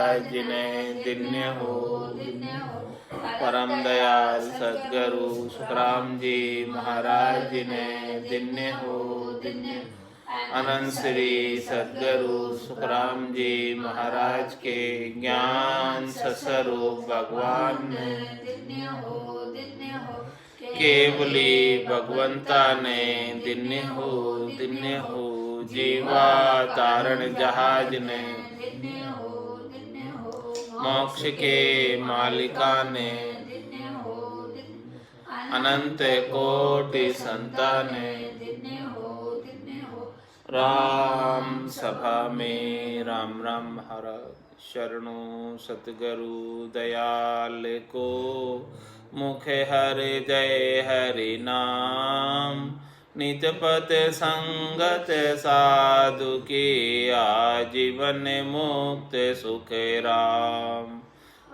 जिने दिन्य हो परम दयाल सद्गुरु सुखराम जी महाराज जी ने दिन्य हो अनंत श्री सद्गुरु सुखराम जी महाराज के ज्ञान स्वरूप भगवान ने केवली भगवंता ने दिन्य हो जीवा तारण जहाज ने मोक्ष के मालिका ने अनंत कोटि संताने राम सभा में राम राम महाराज शरणों सतगुरु दयाल को मुख हृदय हरि नाम नितपत संगत साधु की आजीवन मुक्त सुख राम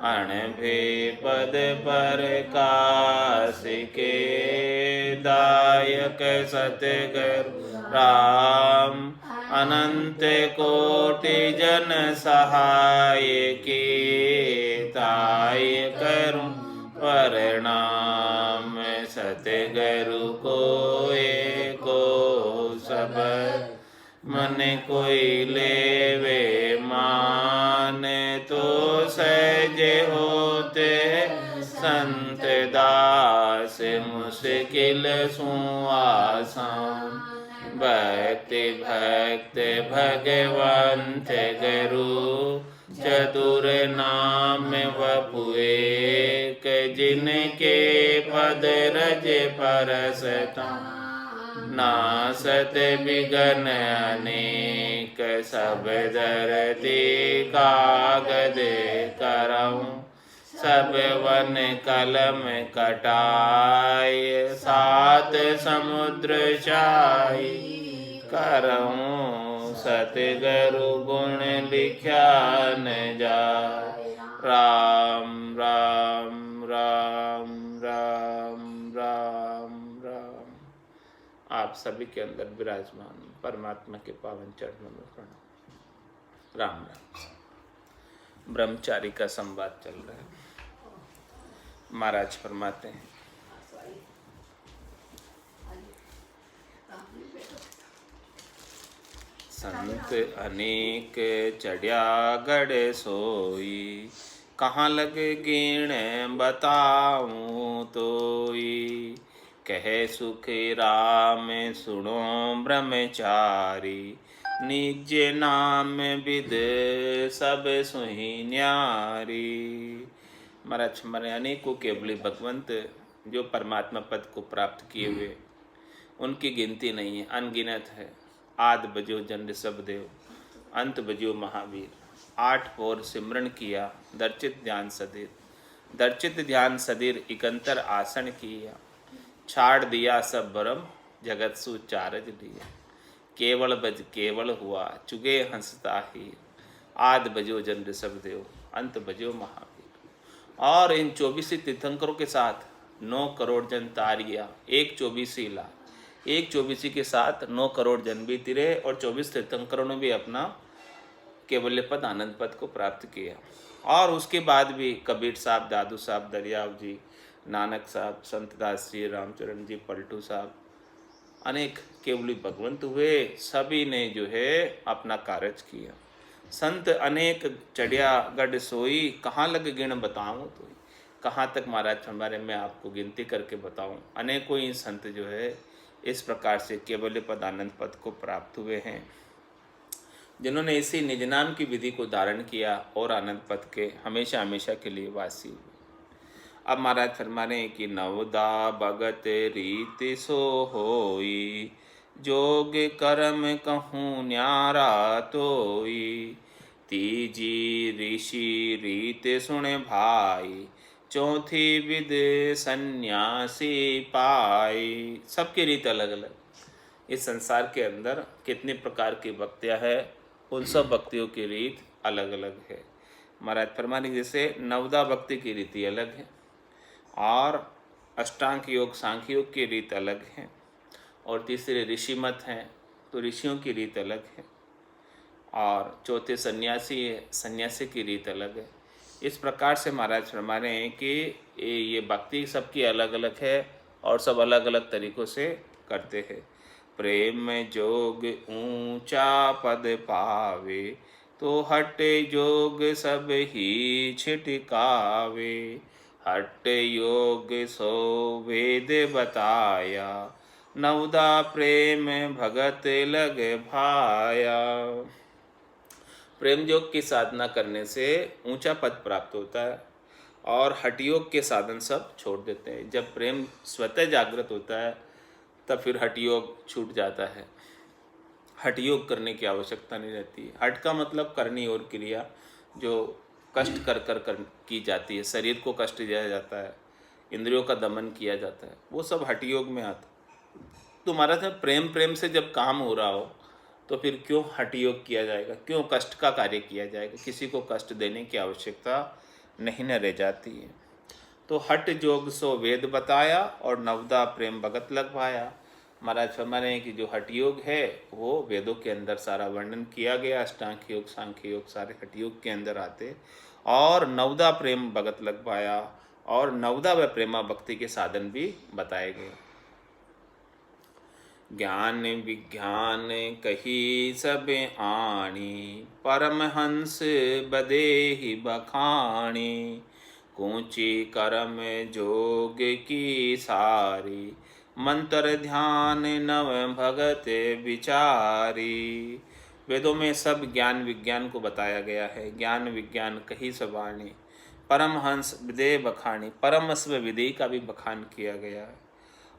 अणभे पद पर काश के दायक सतगुरु राम अनंत कोटि जन सहाय की ताय करूं प्रणाम सतगुरु को एको सब मन कोई लेवे मान तो सहज होते संत दास मुश्किल सु आसान भक्ति भक्त भगवंत गुरु चतुर नाम वपुए जिनके पद रज परसता नासत विघन अनेक सब धरती कागद करऊं सब वन कलम कटाय सात समुद्र छाई करऊं सतगुरु गुण लिख्या न जाय राम राम राम राम राम राम। आप सभी के अंदर विराजमान परमात्मा के पावन चरणों में प्रणाम। राम राम। ब्रह्मचारी का संवाद चल रहा है। महाराज फरमाते हैं, संत अनेक चढ़िया गढ़ सोई कहाँ लगे गिण बताऊं तोई कहे सुख राम सुनो ब्रह्मचारी निज नाम विद सब सुही न्यारी। महाराज हमारे अनेकों केवली भगवंत जो परमात्मा पद को प्राप्त किए हुए उनकी गिनती नहीं है, अनगिनत है। आद बजो जन ऋषभ देव, अंत बजो महावीर। 8 पोर सिमरन किया दर्चित ध्यान सदीर, दर्चित ध्यान सदीर इकंतर आसन किया। छाड़ दिया सब भरम जगत सु चारज लिया, केवल बज केवल हुआ चुगे हंसता ही। आद बजो जन ऋषभ देव, अंत बजो महावीर। और इन 24 तीर्थंकरों के साथ 9 करोड़ जन तारिया, एक 24 लाख, एक 24 के साथ 9 करोड़ जन भी तिरे और 24 तीर्थंकरों ने भी अपना केवल्य पद आनंद पद को प्राप्त किया। और उसके बाद भी कबीर साहब, दादू साहब, दरियाव जी, नानक साहब, संत दास जी, रामचरण जी, पलटू साहब, अनेक केवली भगवंत हुए। सभी ने जो है अपना कार्य किया। संत अनेक चढ़िया गढ़ सोई कहाँ लग गिण बताऊं तो कहाँ तक महाराज हमारे में आपको गिनती करके बताऊं। अनेकों ही संत जो है इस प्रकार से केवल्य पद आनंद पद को प्राप्त हुए हैं, जिन्होंने इसी निज नाम की विधि को धारण किया और आनंद पद के हमेशा हमेशा के लिए वासी हुए। अब महाराज फरमा रहे हैं कि नवदा भगत रीति सो होई जोग कर्म कहूँ न्यारा तोई। तीजी ऋषि रीत सुने भाई चौथी विद सन्यासी पाई। सबकी रीत अलग अलग। इस संसार के अंदर कितने प्रकार की भक्तियाँ है, उन सब भक्तियों की रीत अलग अलग है। महाराज फरमाने जैसे नवदा भक्ति की रीति अलग है और अष्टांग योग सांख्य योग की रीत अलग है और तीसरे ऋषि मत हैं तो ऋषियों की रीत अलग है और चौथे सन्यासी है, सन्यासी की रीत अलग है। इस प्रकार से महाराज फरमा रहे हैं कि ये भक्ति सबकी अलग अलग है और सब अलग अलग तरीक़ों से करते हैं। प्रेम जोग ऊंचा पद पावे, तो हट योग सब ही छिटकावे। हट योग सो वेद बताया, नवदा प्रेम भगत लग भाया। प्रेम योग की साधना करने से ऊंचा पद प्राप्त होता है और हठ योग के साधन सब छोड़ देते हैं। जब प्रेम स्वतः जागृत होता है तब फिर हठ योग छूट जाता है। हठ योग करने की आवश्यकता नहीं रहती। हठ का मतलब करनी और क्रिया जो कष्ट कर की जाती है, शरीर को कष्ट दिया जाता है, इंद्रियों का दमन किया जाता है, वो सब हठ योग में आता है। तो महाराज प्रेम से जब काम हो रहा हो तो फिर क्यों हठ योग किया जाएगा, क्यों कष्ट का कार्य किया जाएगा? किसी को कष्ट देने की आवश्यकता नहीं न रह जाती है। तो हठ योग सो वेद बताया और नवदा प्रेम भगत लग पाया। महाराज फरमा रहे हैं कि जो हठ योग है वो वेदों के अंदर सारा वर्णन किया गया। अष्टांग योग, सांख्य योग सारे हठ योग के अंदर आते। और नवदा प्रेम भगत लग पाया और नवदा व प्रेमा भक्ति के साधन भी बताए गए। ज्ञान विज्ञान कही सब आणी, परमहंस बदेहि बखाणी। कूची कर्म जोग की सारी, मंत्र ध्यान नव भगत विचारी। वेदों में सब ज्ञान विज्ञान को बताया गया है। ज्ञान विज्ञान कही सब आणी, परमहंस विदेह बखानी, परमस्व विदेही का भी बखान किया गया है।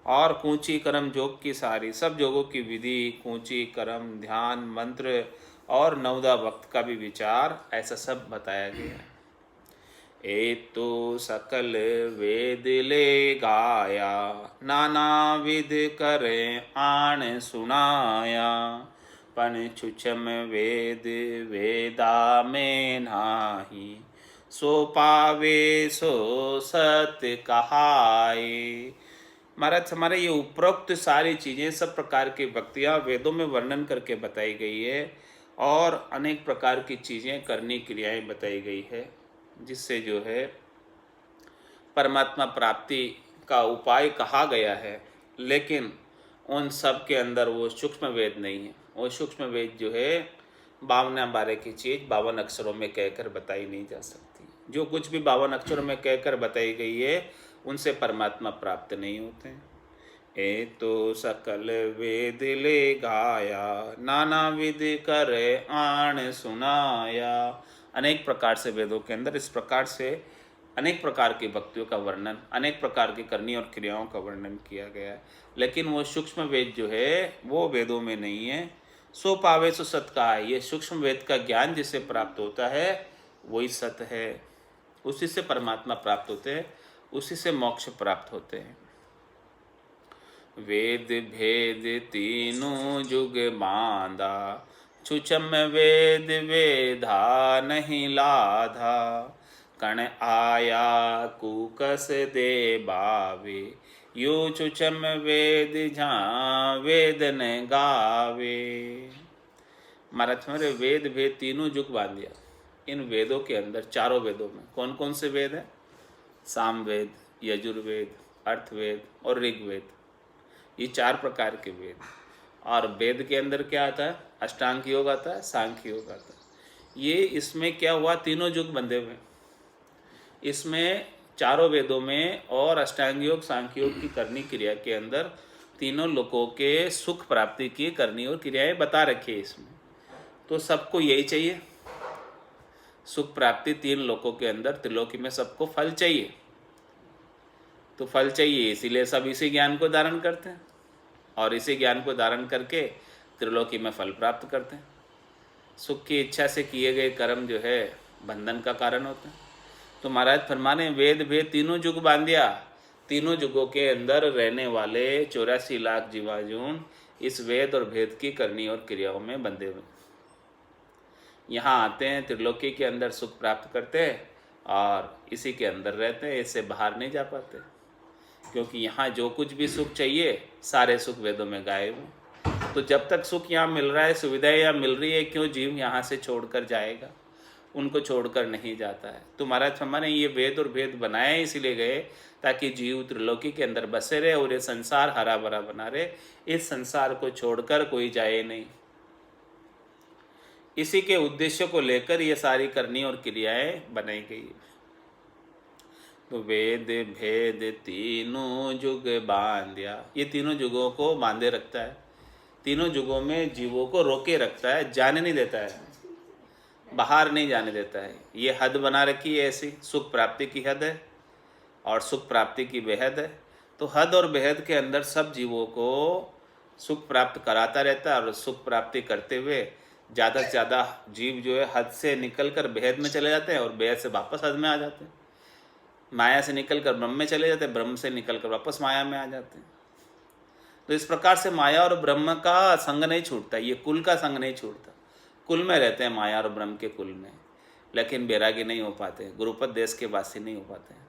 और कूची कर्म योग की सारी, सब योगों की विधि, कूची कर्म, ध्यान, मंत्र और नवदा भक्त का भी विचार, ऐसा सब बताया गया है। तो सकल वेद ले गाया, नाना विध करे आण सुनाया। पन छुछम वेद वेदा में नाही, सो पावे सो सत्य कहाए। महाराज हमारे ये उपरोक्त सारी चीज़ें, सब प्रकार की भक्तियाँ वेदों में वर्णन करके बताई गई है और अनेक प्रकार की चीज़ें करनी, क्रियाएं बताई गई है, जिससे जो है परमात्मा प्राप्ति का उपाय कहा गया है। लेकिन उन सब के अंदर वो सूक्ष्म वेद नहीं है। वो सूक्ष्म वेद जो है 52 की चीज़ 52 अक्षरों में कहकर बताई नहीं जा सकती। जो कुछ भी 52 अक्षरों में कहकर बताई गई है उनसे परमात्मा प्राप्त नहीं होते। तो सकल वेद ले गाया, नाना विध कर आण सुनाया। अनेक प्रकार से वेदों के अंदर इस प्रकार से अनेक प्रकार की भक्तियों का वर्णन, अनेक प्रकार की करनी और क्रियाओं का वर्णन किया गया है। लेकिन वो सूक्ष्म वेद जो है वो वेदों में नहीं है। सो पावे सो सत का है। ये सूक्ष्म वेद का ज्ञान जिससे प्राप्त होता है वही सत्य है, उसी से परमात्मा प्राप्त होते हैं, उसी से मोक्ष प्राप्त होते हैं। वेद भेद तीनों जुग बांधा, छुछम वेद वेधा नहीं लाधा। कण आया कुकस दे बावे, यो छुछम वेद जहाँ वेद न गावे। महाराज हमारे वेद भेद तीनों जुग बांध दिया। इन वेदों के अंदर, चारों वेदों में कौन कौन से वेद हैं? सामवेद, यजुर्वेद, अर्थवेद और ऋग्वेद, ये 4 प्रकार के वेद। और वेद के अंदर क्या आता है? अष्टांग योग आता है, सांख्य योग आता है। ये इसमें क्या हुआ? तीनों युग बंधे हुए। इसमें चारों वेदों में और अष्टांग योग, सांख्य योग की करनी क्रिया के अंदर तीनों लोगों के सुख प्राप्ति की करनी और क्रियाएं बता रखी है इसमें। तो सबको यही चाहिए, सुख प्राप्ति 3 लोकों के अंदर, त्रिलोकी में सबको फल चाहिए। तो फल चाहिए, इसीलिए सब इसी ज्ञान को धारण करते हैं और इसी ज्ञान को धारण करके त्रिलोकी में फल प्राप्त करते हैं। सुख की इच्छा से किए गए कर्म जो है बंधन का कारण होते हैं। तो महाराज फरमाने वेद भेद तीनों युग बांधिया। तीनों युगों के अंदर रहने वाले 84 लाख जीवाजून इस वेद और भेद की करनी और क्रियाओं में बंधे हुए यहाँ आते हैं, त्रिलोकी के अंदर सुख प्राप्त करते हैं और इसी के अंदर रहते हैं, इससे बाहर नहीं जा पाते। क्योंकि यहाँ जो कुछ भी सुख चाहिए सारे सुख वेदों में गाए हुए। तो जब तक सुख यहाँ मिल रहा है, सुविधाएं यहाँ मिल रही है, क्यों जीव यहाँ से छोड़कर जाएगा? उनको छोड़कर नहीं जाता है। तो महाराज हमारे ये वेद और भेद बनाए इसीलिए गए ताकि जीव त्रिलोकी के अंदर बसे रहे और ये संसार हरा भरा बना रहे। इस संसार को छोड़कर कोई जाए नहीं। इसी के उद्देश्य को लेकर ये सारी करनी और क्रियाएं बनाई गई। तो वेद भेद तीनों जुग बांध्या, ये तीनों जुगों को बांधे रखता है, तीनों जुगों में जीवों को रोके रखता है, जाने नहीं देता है, बाहर नहीं जाने देता है। ये हद बना रखी है ऐसी, सुख प्राप्ति की हद है और सुख प्राप्ति की बेहद है। तो हद और बेहद के अंदर सब जीवों को सुख प्राप्त कराता रहता है और सुख प्राप्ति करते हुए ज़्यादा से ज़्यादा जीव जो है हद से निकल कर बेहद में चले जाते हैं और बेहद से वापस हद में आ जाते हैं। माया से निकल कर ब्रह्म में चले जाते हैं, ब्रह्म से निकल कर वापस माया में आ जाते हैं। तो इस प्रकार से माया और ब्रह्म का संग नहीं छूटता, ये कुल का संग नहीं छूटता। कुल में रहते हैं, माया और ब्रह्म के कुल में, लेकिन बैरागी नहीं हो पाते, गुरुपद देश के वासी नहीं हो पाते हैं।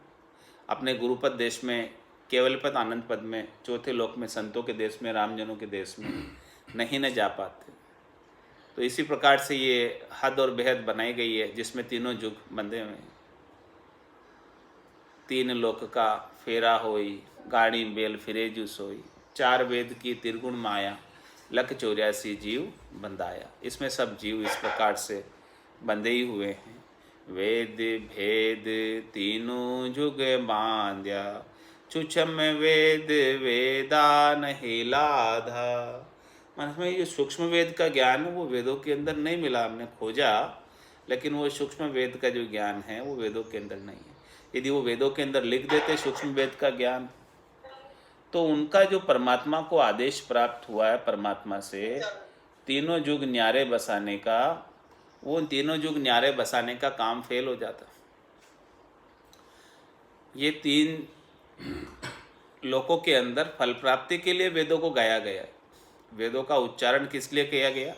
अपने गुरुपद देश में, केवल पद आनंद पद में, चौथे लोक में, संतों के देश में, रामजनों के देश में नहीं न जा पाते। तो इसी प्रकार से ये हद और बेहद बनाई गई है जिसमें तीनों युग बंधे हुए हैं। तीन लोक का फेरा होई, गाड़ी बेल फिरे जू सोई, चार वेद की त्रिगुण माया, लख 84 जीव बंधाया। इसमें सब जीव इस प्रकार से बंधे ही हुए हैं। वेद भेद तीनों जुग बांध्या, चुचम वेद वेदा नहीं लाधा। हमें ये सूक्ष्म वेद का ज्ञान वो वेदों के अंदर नहीं मिला, हमने खोजा, लेकिन वो सूक्ष्म वेद का जो ज्ञान है वो वेदों के अंदर नहीं है। यदि वो वेदों के अंदर लिख देते सूक्ष्म वेद का ज्ञान, तो उनका जो परमात्मा को आदेश प्राप्त हुआ है परमात्मा से तीनों युग न्यारे बसाने का, वो तीनों युग न्यारे बसाने का काम फेल हो जाता। ये तीन लोकों के अंदर फल प्राप्ति के लिए वेदों को गाया गया है। वेदों का उच्चारण किस लिए किया गया?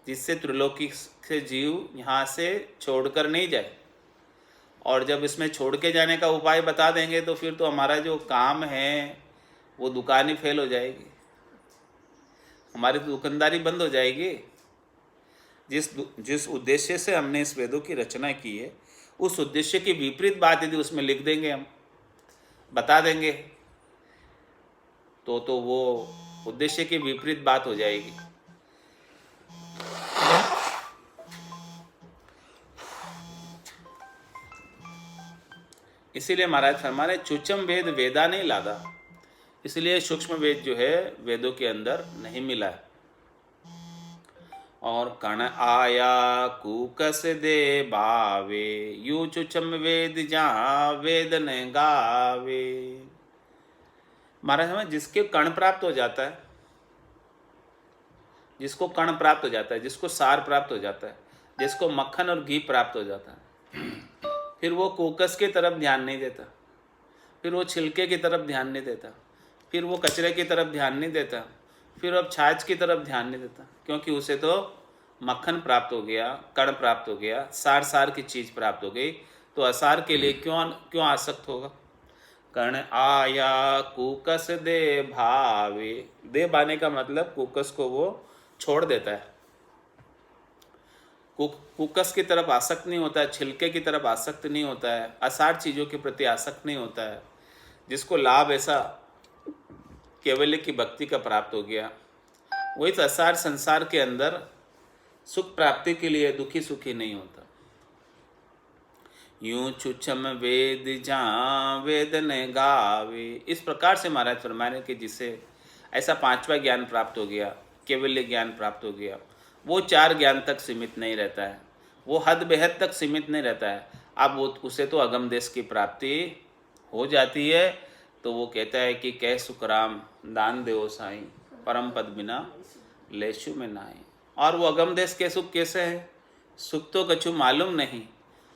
जिससे त्रिलोकी से जीव यहाँ से छोड़कर नहीं जाए। और जब इसमें छोड़ के जाने का उपाय बता देंगे तो फिर तो हमारा जो काम है वो दुकान ही फेल हो जाएगी, हमारी तो दुकानदारी बंद हो जाएगी। जिस उद्देश्य से हमने इस वेदों की रचना की है, उस उद्देश्य की विपरीत बात यदि उसमें लिख देंगे, हम बता देंगे, तो वो उद्देश्य की विपरीत बात हो जाएगी। इसीलिए महाराज फरमा रहे चुचम वेद वेदा नहीं लादा। इसलिए सूक्ष्म वेद जो है वेदों के अंदर नहीं मिला है। और कण आया कूकस दे बावे, यू चुचम वेद जहाँ वेद न गावे। महाराज हमें जिसके कण प्राप्त हो जाता है, जिसको कण प्राप्त हो जाता है, जिसको सार प्राप्त हो जाता है, जिसको मक्खन और घी प्राप्त हो जाता है, फिर वो कूकस की तरफ ध्यान नहीं देता, फिर वो छिलके की तरफ ध्यान नहीं देता, फिर वो कचरे की तरफ ध्यान नहीं देता, फिर अब छाछ की तरफ ध्यान नहीं देता, क्योंकि उसे तो मक्खन प्राप्त हो गया, कण प्राप्त हो गया, सार की चीज़ प्राप्त हो गई। तो असार के लिए क्यों आसक्त होगा? कण आया कूकस दे भावे। दे भाने का मतलब कूकस को वो छोड़ देता है, कूकस की तरफ आसक्त नहीं होता है, छिलके की तरफ आसक्त नहीं होता है, असार चीज़ों के प्रति आसक्त नहीं होता है। जिसको लाभ ऐसा केवल्य की भक्ति का प्राप्त हो गया, वही तो असार संसार के अंदर सुख प्राप्ति के लिए दुखी सुखी नहीं होता। यूं चुचम वेद जहाँ वेद न गावे। इस प्रकार से महाराज फरमाने कि जिसे ऐसा पांचवा ज्ञान प्राप्त हो गया, केवल्य ज्ञान प्राप्त हो गया, वो चार ज्ञान तक सीमित नहीं रहता है, वो हद बेहद तक सीमित नहीं रहता है। अब वो उसे तो अगम देश की प्राप्ति हो जाती है। तो वो कहता है कि कह सुखराम दान देओ साईं, परम पद बिना लेशु में नाई। और वो अगम देश के सुख कैसे है? सुख तो कछु मालूम नहीं,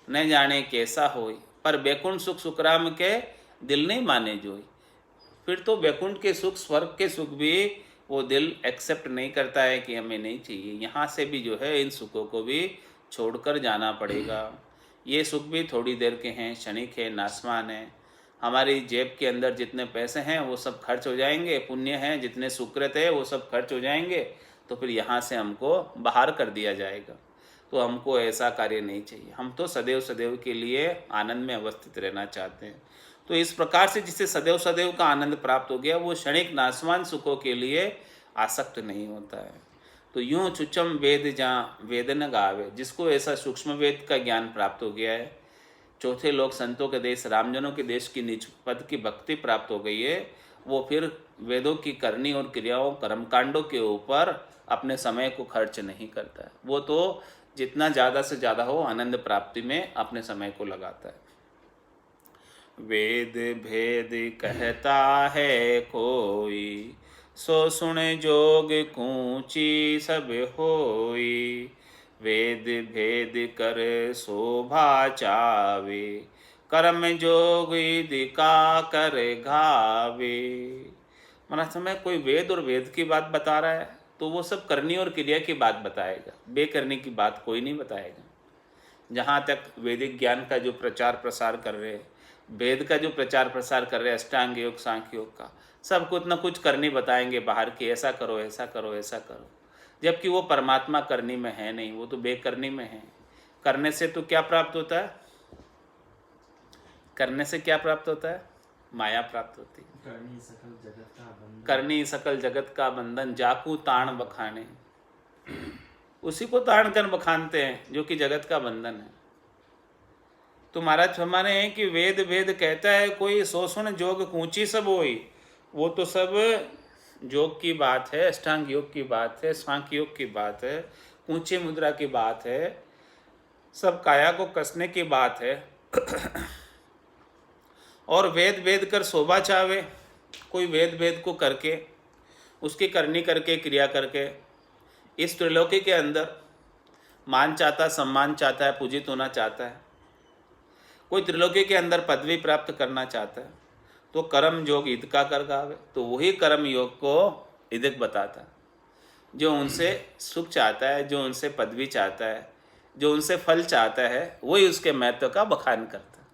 न जाने कैसा होई, पर बैकुंठ सुख सुखराम के दिल नहीं माने जोई। फिर तो बैकुंठ के सुख, स्वर्ग के सुख भी वो दिल एक्सेप्ट नहीं करता है कि हमें नहीं चाहिए। यहाँ से भी जो है इन सुखों को भी छोड़कर जाना पड़ेगा। ये सुख भी थोड़ी देर के हैं, क्षणिक है, नासमान है। हमारी जेब के अंदर जितने पैसे हैं वो सब खर्च हो जाएंगे, पुण्य हैं जितने सुकृत है वो सब खर्च हो जाएंगे, तो फिर यहाँ से हमको बाहर कर दिया जाएगा। तो हमको ऐसा कार्य नहीं चाहिए, हम तो सदैव सदैव के लिए आनंद में अवस्थित रहना चाहते हैं। तो इस प्रकार से जिसे सदैव सदैव का आनंद प्राप्त हो गया, वो क्षणिक नाशवान सुखों के लिए आसक्त नहीं होता है। तो यूं चुचम वेद जहाँ वेद न गावे, जिसको ऐसा सूक्ष्म वेद का ज्ञान प्राप्त हो गया है, चौथे लोक संतों के देश रामजनों के देश की निज पद की भक्ति प्राप्त हो गई है, वो फिर वेदों की करनी और क्रियाओं कर्मकांडों के ऊपर अपने समय को खर्च नहीं करता है। वो तो जितना ज़्यादा से ज़्यादा हो आनंद प्राप्ति में अपने समय को लगाता है। वेद भेद कहता है कोई, सो सुन जोग कूची सब होई। वेद भेद कर शोभा चावे, कर्म जोग दिका कर घावे। माना समय कोई वेद और वेद की बात बता रहा है तो वो सब करनी और क्रिया की बात बताएगा, बेकरने की बात कोई नहीं बताएगा। जहाँ तक वैदिक ज्ञान का जो प्रचार प्रसार कर रहे हैं, वेद का जो प्रचार प्रसार कर रहे हैं, अष्टांग योग सांख्य योग का, सब कुछ न कुछ करनी बताएंगे बाहर की, ऐसा करो ऐसा करो ऐसा करो, जबकि वो परमात्मा करनी में है नहीं, वो तो बेकरनी में है। करने से तो क्या प्राप्त होता है? करने से क्या प्राप्त होता है? माया प्राप्त होती है। करनी सकल जगत का बंधन, जाकू ताण बखाने, उसी को ताण कर बखानते हैं जो कि जगत का बंधन है। तो महाराज फरमाने हैं कि वेद वेद कहता है कोई, सो सुन जोग कूची सब होई। वो तो सब योग की बात है, अष्टांग योग की बात है, सांख्य योग की बात है, ऊंची मुद्रा की बात है, सब काया को कसने की बात है। और वेद वेद कर शोभा चावे, कोई वेद वेद को करके, उसकी करनी करके, क्रिया करके इस त्रिलोकी के अंदर मान चाहता, सम्मान चाहता है, पूजित होना चाहता है, कोई त्रिलोकी के अंदर पदवी प्राप्त करना चाहता है, तो कर्म योग ईद का कर गावे। तो वही कर्म योग को इदिक बताता है। जो उनसे सुख चाहता है, जो उनसे पदवी चाहता है, जो उनसे फल चाहता है, वही उसके महत्व का बखान करता है।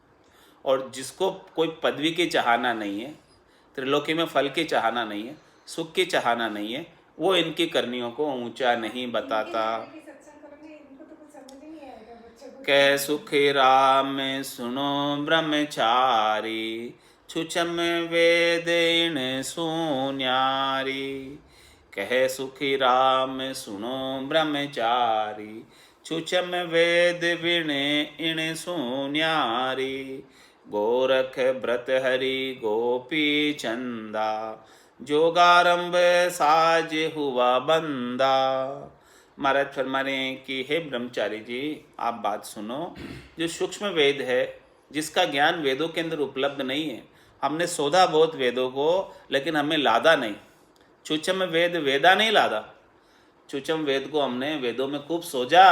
और जिसको कोई पदवी की चाहना नहीं है, त्रिलोकी में फल की चाहना नहीं है, सुख की चाहना नहीं है, वो इनकी करनियों को ऊंचा नहीं बताता। कै सुख राम सुनो ब्रह्मचारी, छुचम वेद इन सुन्यारी। कह सुखी राम सुनो ब्रह्मचारी, छुचम वेद विण इन सुन्यारी। गोरख व्रत हरि गोपी चंदा, जोगारंभ साज हुआ बंदा। महाराज फरमाने कि हे ब्रह्मचारी जी, आप बात सुनो। जो सूक्ष्म वेद है, जिसका ज्ञान वेदों के अंदर उपलब्ध नहीं है, हमने सोधा बहुत वेदों को, लेकिन हमें लादा नहीं। चुचम वेद वेदा नहीं लादा, चुचम वेद को हमने वेदों में खूब सोचा,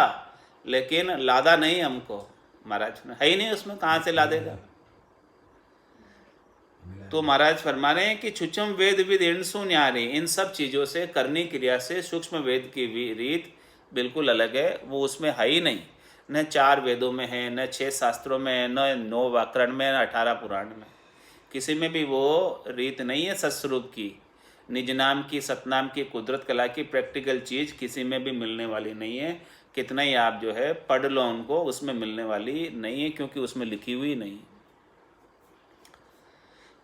लेकिन लादा नहीं हमको। महाराज है ही नहीं उसमें, कहाँ से ला देगा। तो महाराज फरमाने हैं कि छुचम वेद विद इणसु न्यारी, इन सब चीज़ों से, करनी क्रिया से सूक्ष्म वेद की रीत बिल्कुल अलग है, वो उसमें है ही नहीं। न 4 वेदों में है, न 6 शास्त्रों में, न 9 व्याकरण में, न 18 पुराण में, किसी में भी वो रीत नहीं है सत्स्वरूप की। निज नाम की, सतनाम की, कुदरत कला की प्रैक्टिकल चीज़ किसी में भी मिलने वाली नहीं है। कितना ही आप जो है पढ़ लो उनको, उसमें मिलने वाली नहीं है, क्योंकि उसमें लिखी हुई नहीं।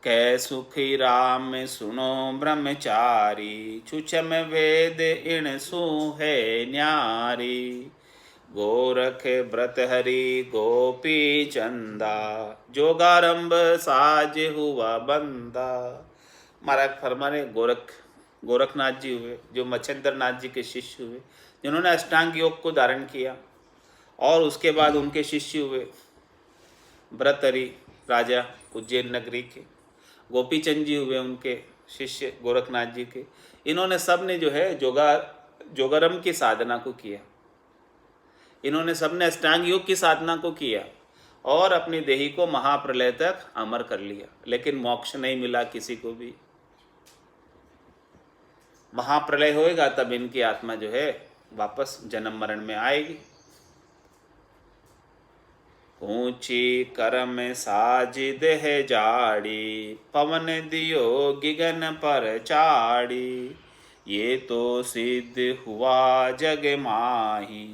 कै सुखी राम सुनो ब्रह्मचारी, छुचम वेद इन सु है न्यारी। गोरख व्रत हरि गोपी चंदा, जोगारंभ साज हुआ बंदा। महाराज फरमाने गोरखनाथ जी हुए, जो मच्छिंद्र नाथ जी के शिष्य हुए, जिन्होंने अष्टांग योग को धारण किया, और उसके बाद उनके शिष्य हुए व्रतहरि राजा उज्जैन नगरी के, गोपीचंद जी हुए उनके शिष्य गोरखनाथ जी के। इन्होंने सब ने जो है जोगारम की साधना को किया, इन्होंने सबने अष्टांग योग की साधना को किया, और अपनी देही को महाप्रलय तक अमर कर लिया, लेकिन मोक्ष नहीं मिला किसी को भी। महाप्रलय होएगा तब इनकी आत्मा जो है वापस जन्म मरण में आएगी। ऊंची करम साज देह जाड़ी, पवन दियो गिगन पर चाड़ी। ये तो सिद्ध हुआ जग माही,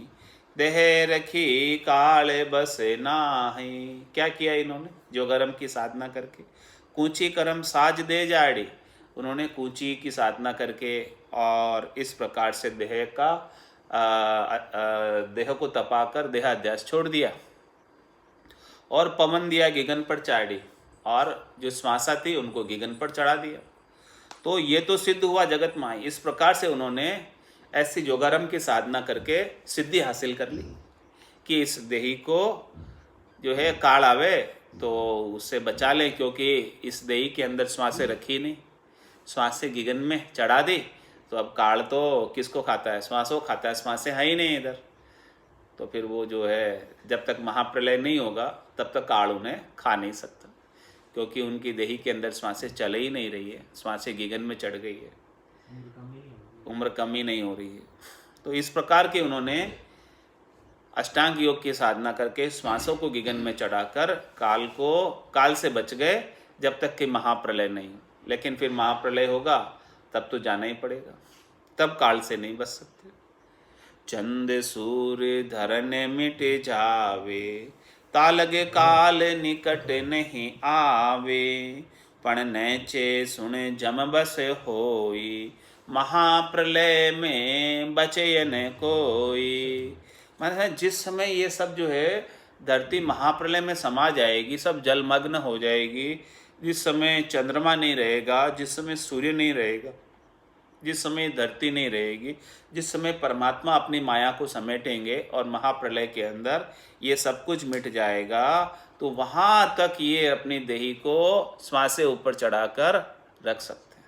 देह रखी काल बस नाही। क्या किया इन्होंने जोगरम की साधना करके? कूची करम साज दे जाड़ी, उन्होंने कूची की साधना करके और इस प्रकार से देह को तपाकर देहाध्यास छोड़ दिया और पवन दिया गिगन पर चाड़ी, और जो श्वासा थी उनको गिगन पर चढ़ा दिया। तो ये तो सिद्ध हुआ जगत माई। इस प्रकार से उन्होंने ऐसी जोगारम की साधना करके सिद्धि हासिल कर ली कि इस देही को जो है काल आवे तो उससे बचा लें, क्योंकि इस देही के अंदर श्वासें रखी नहीं, श्वासें गिगन में चढ़ा दी तो अब काल तो किसको खाता है? श्वासों खाता है, श्वासें है ही नहीं इधर। तो फिर वो जो है जब तक महाप्रलय नहीं होगा तब तक काल उन्हें खा नहीं सकता, क्योंकि उनकी देही के अंदर श्वासें चल ही नहीं रही है, श्वासें गिगन में चढ़ गई है, उम्र कम ही नहीं हो रही है। तो इस प्रकार के उन्होंने अष्टांग योग की साधना करके श्वासों को गिगन में चढ़ाकर काल से बच गए जब तक कि महाप्रलय नहीं। लेकिन फिर महाप्रलय होगा तब तो जाना ही पड़ेगा, तब काल से नहीं बच सकते। चंद सूर्य धरन मिट जावे, ता लगे काल निकट नहीं आवे। पण नैचे सुन जम बस होई, महाप्रलय में बचे न कोई। मतलब जिस समय ये सब जो है धरती महाप्रलय में समा जाएगी, सब जलमग्न हो जाएगी, जिस समय चंद्रमा नहीं रहेगा, जिस समय सूर्य नहीं रहेगा, जिस समय धरती नहीं रहेगी, जिस समय परमात्मा अपनी माया को समेटेंगे और महाप्रलय के अंदर ये सब कुछ मिट जाएगा, तो वहाँ तक ये अपनी देही को श्वास से ऊपर चढ़ाकर रख सकते हैं।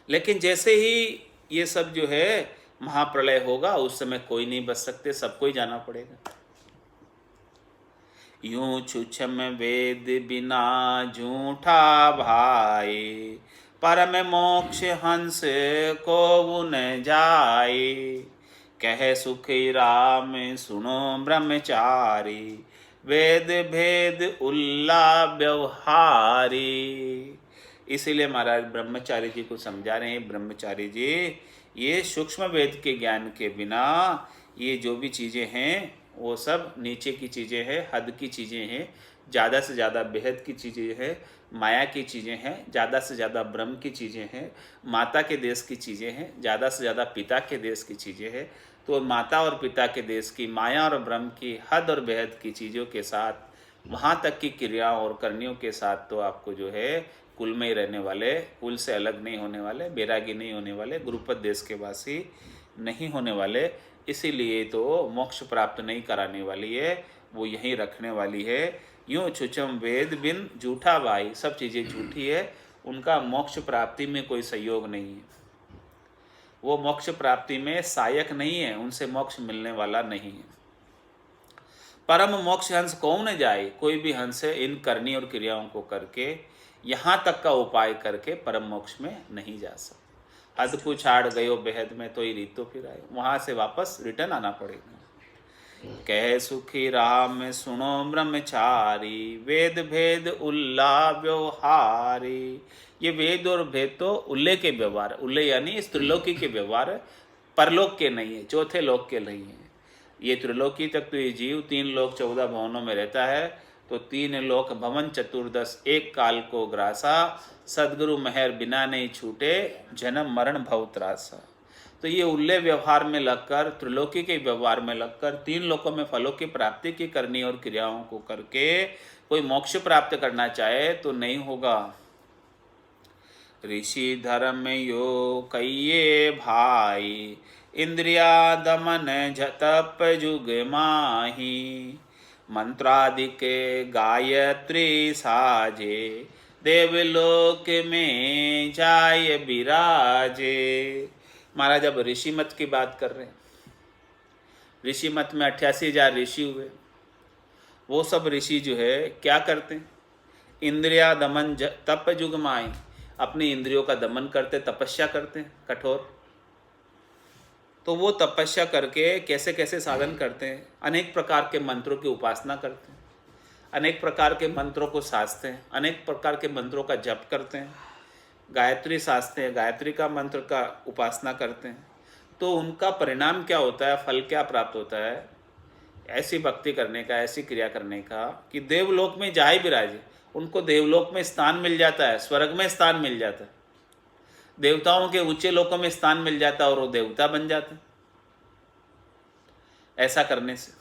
लेकिन जैसे ही ये सब जो है महाप्रलय होगा उस समय कोई नहीं बच सकते, सबको ही जाना पड़ेगा। यूं छुछम वेद बिना झूठा भाई, परम मोक्ष हंस को न जाए। कह सुखी राम सुनो ब्रह्मचारी, वेद भेद उल्ला व्यवहारी। इसीलिए महाराज ब्रह्मचारी जी को समझा रहे हैं, ब्रह्मचारी जी ये सूक्ष्म वेद के ज्ञान के बिना ये जो भी चीज़ें हैं वो सब नीचे की चीज़ें हैं, हद की चीज़ें हैं, ज़्यादा से ज़्यादा बेहद की चीज़ें हैं, माया की चीज़ें हैं, ज़्यादा से ज़्यादा ब्रह्म की चीज़ें हैं, माता के देश की चीज़ें हैं, ज़्यादा से ज़्यादा पिता के देश की चीज़ें हैं। तो माता और पिता के देश की, माया और ब्रह्म की, हद और बेहद की चीज़ों के साथ, वहाँ तक की क्रियाओं और करनियों के साथ तो आपको जो है कुल में ही रहने वाले, कुल से अलग नहीं होने वाले, बैरागी नहीं होने वाले, गुरुपद देश के वासी नहीं होने वाले। इसीलिए तो मोक्ष प्राप्त नहीं कराने वाली है, वो यहीं रखने वाली है। यूँ छुचम वेद बिन झूठा भाई, सब चीज़ें झूठी है, उनका मोक्ष प्राप्ति में कोई सहयोग नहीं है, वो मोक्ष प्राप्ति में सहायक नहीं है, उनसे मोक्ष मिलने वाला नहीं है। परम मोक्ष हंस कौन जाए, कोई भी हंस इन करनी और क्रियाओं को करके यहाँ तक का उपाय करके परम मोक्ष में नहीं जा सकता। हद को छाड़ गयो बेहद में तो ही रीत तो फिर आए, वहाँ से वापस रिटर्न आना पड़ेगा। कह सुखी राम सुनो ब्रह्मचारी, वेद भेद उल्ला व्यवहारी। ये वेद और भेद तो उल्ले के व्यवहार, उल्ले यानी इस त्रिलोकी के व्यवहार, परलोक के नहीं है, चौथे लोक के नहीं है। ये त्रिलोकी तक तो ये जीव 3 लोक 14 भवनों में रहता है, तो 3 लोक भवन चतुर्दश एक काल को ग्रासा, सदगुरु मेहर बिना नहीं छूटे, जन्म मरण भव त्रासा। तो ये उल्ले व्यवहार में लगकर, त्रिलोकी के व्यवहार में लगकर 3 लोकों में फलों की प्राप्ति की करनी और क्रियाओं को करके कोई मोक्ष प्राप्त करना चाहे तो नहीं होगा। ऋषि धर्म यो कहिए भाई, इंद्रिया दमन झतप जुग माही। मंत्रादिक गायत्री साजे, देवलोक में जाय विराजे। महाराज अब ऋषि मत की बात कर रहे हैं। ऋषि मत में 88,000 ऋषि हुए। वो सब ऋषि जो है क्या करते हैं? इंद्रिया दमन तप जुग माई, अपनी इंद्रियों का दमन करते, तपस्या करते हैं कठोर। तो वो तपस्या करके कैसे कैसे साधन करते हैं, अनेक प्रकार के मंत्रों की उपासना करते हैं, अनेक प्रकार के मंत्रों को साजते हैं, अनेक प्रकार के मंत्रों का जप करते हैं, गायत्री साजते हैं, गायत्री का मंत्र का उपासना करते हैं। तो उनका परिणाम क्या होता है, फल क्या प्राप्त होता है ऐसी भक्ति करने का, ऐसी क्रिया करने का, कि देवलोक में जाए विराजे, उनको देवलोक में स्थान मिल जाता है, स्वर्ग में स्थान मिल जाता है, देवताओं के ऊंचे लोकों में स्थान मिल जाता है और वो देवता बन जाते हैं ऐसा करने से।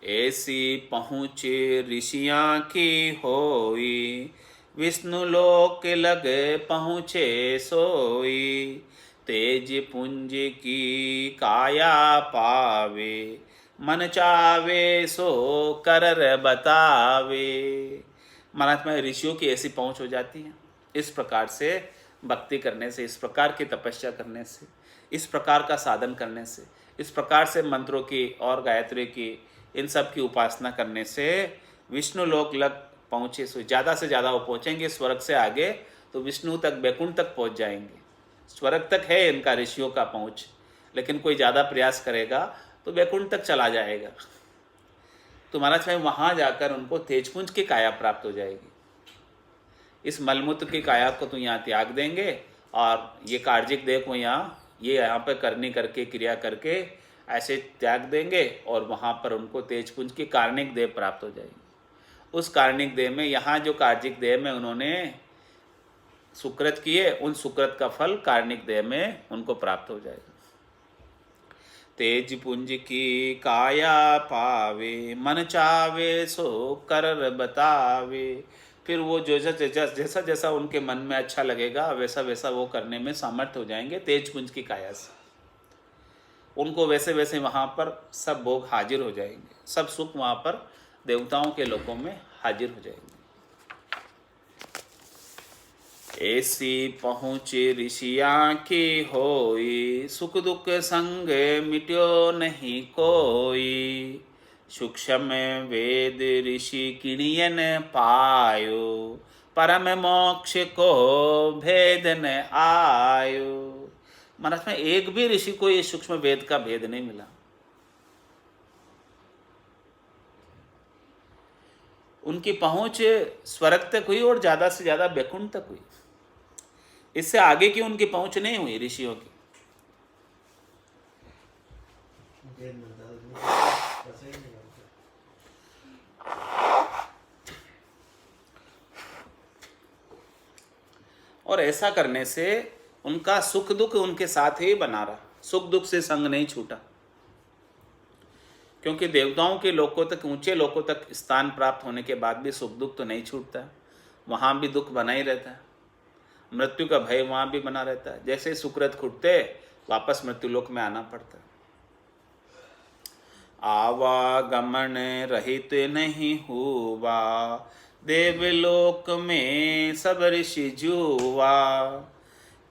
ऐसी पहुँचे ऋषियाँ की होई, विष्णु लोक लगे पहुँचे सोई, तेज पुंज की काया पावे, मन चावे सो करर बतावे। महाराज में ऋषियों की ऐसी पहुँच हो जाती है। इस प्रकार से भक्ति करने से, इस प्रकार की तपस्या करने से, इस प्रकार का साधन करने से, इस प्रकार से मंत्रों की और गायत्री की, इन सब की उपासना करने से विष्णु लोक लग पहुँचे सो, ज़्यादा से ज़्यादा वो पहुँचेंगे स्वर्ग से आगे, तो विष्णु तक, बैकुंठ तक पहुँच जाएंगे। स्वर्ग तक है इनका ऋषियों का पहुँच, लेकिन कोई ज़्यादा प्रयास करेगा तो बैकुंठ तक चला जाएगा। तो महाराज भाई वहाँ जाकर उनको तेजपुंज की काया प्राप्त हो जाएगी। इस मलमूत्र की काया को तो यहाँ त्याग देंगे और ये कार्जिक देह को ये यहाँ पे करनी करके, क्रिया करके ऐसे त्याग देंगे और वहाँ पर उनको तेजपुंज की कार्णिक देह प्राप्त हो जाएगी। उस कार्णिक देह में, यहाँ जो कार्जिक देह में उन्होंने सुकृत किए, उन सुकृत का फल कार्णिक देह में उनको प्राप्त हो जाएगा। तेज पुंज की काया पावे, मन चावे सो कर बतावे। फिर वो जैसा जैसा उनके मन में अच्छा लगेगा वैसा वैसा वो करने में सामर्थ्य हो जाएंगे तेज पुंज की काया से। उनको वैसे वैसे वहाँ पर सब भोग हाजिर हो जाएंगे, सब सुख वहाँ पर देवताओं के लोकों में हाजिर हो जाएंगे। ऐसी पहुँचे ऋषियाँ की होई, सुख दुख संग मिट्यो नहीं कोई, सूक्ष्म वेद ऋषि किणियन पायो, परम मोक्ष को भेद न आयो। महाराज में एक भी ऋषि को ये सूक्ष्म वेद का भेद नहीं मिला। उनकी पहुंच स्वर्ग तक हुई और ज्यादा से ज्यादा बैकुंठ तक हुई, इससे आगे की उनकी पहुंच नहीं हुई ऋषियों की। और ऐसा करने से उनका सुख दुख उनके साथ ही बना रहा, सुख दुख से संग नहीं छूटा। क्योंकि देवताओं के लोकों तक, ऊंचे लोकों तक स्थान प्राप्त होने के बाद भी सुख दुख तो नहीं छूटता, वहाँ भी दुख बना ही रहता है, मृत्यु का भय वहाँ भी बना रहता है। जैसे सुकृत खुटते वापस मृत्युलोक में आना पड़ता है। आवागमन रहित नहीं हुआ, देवलोक में सब ऋषि जुआ,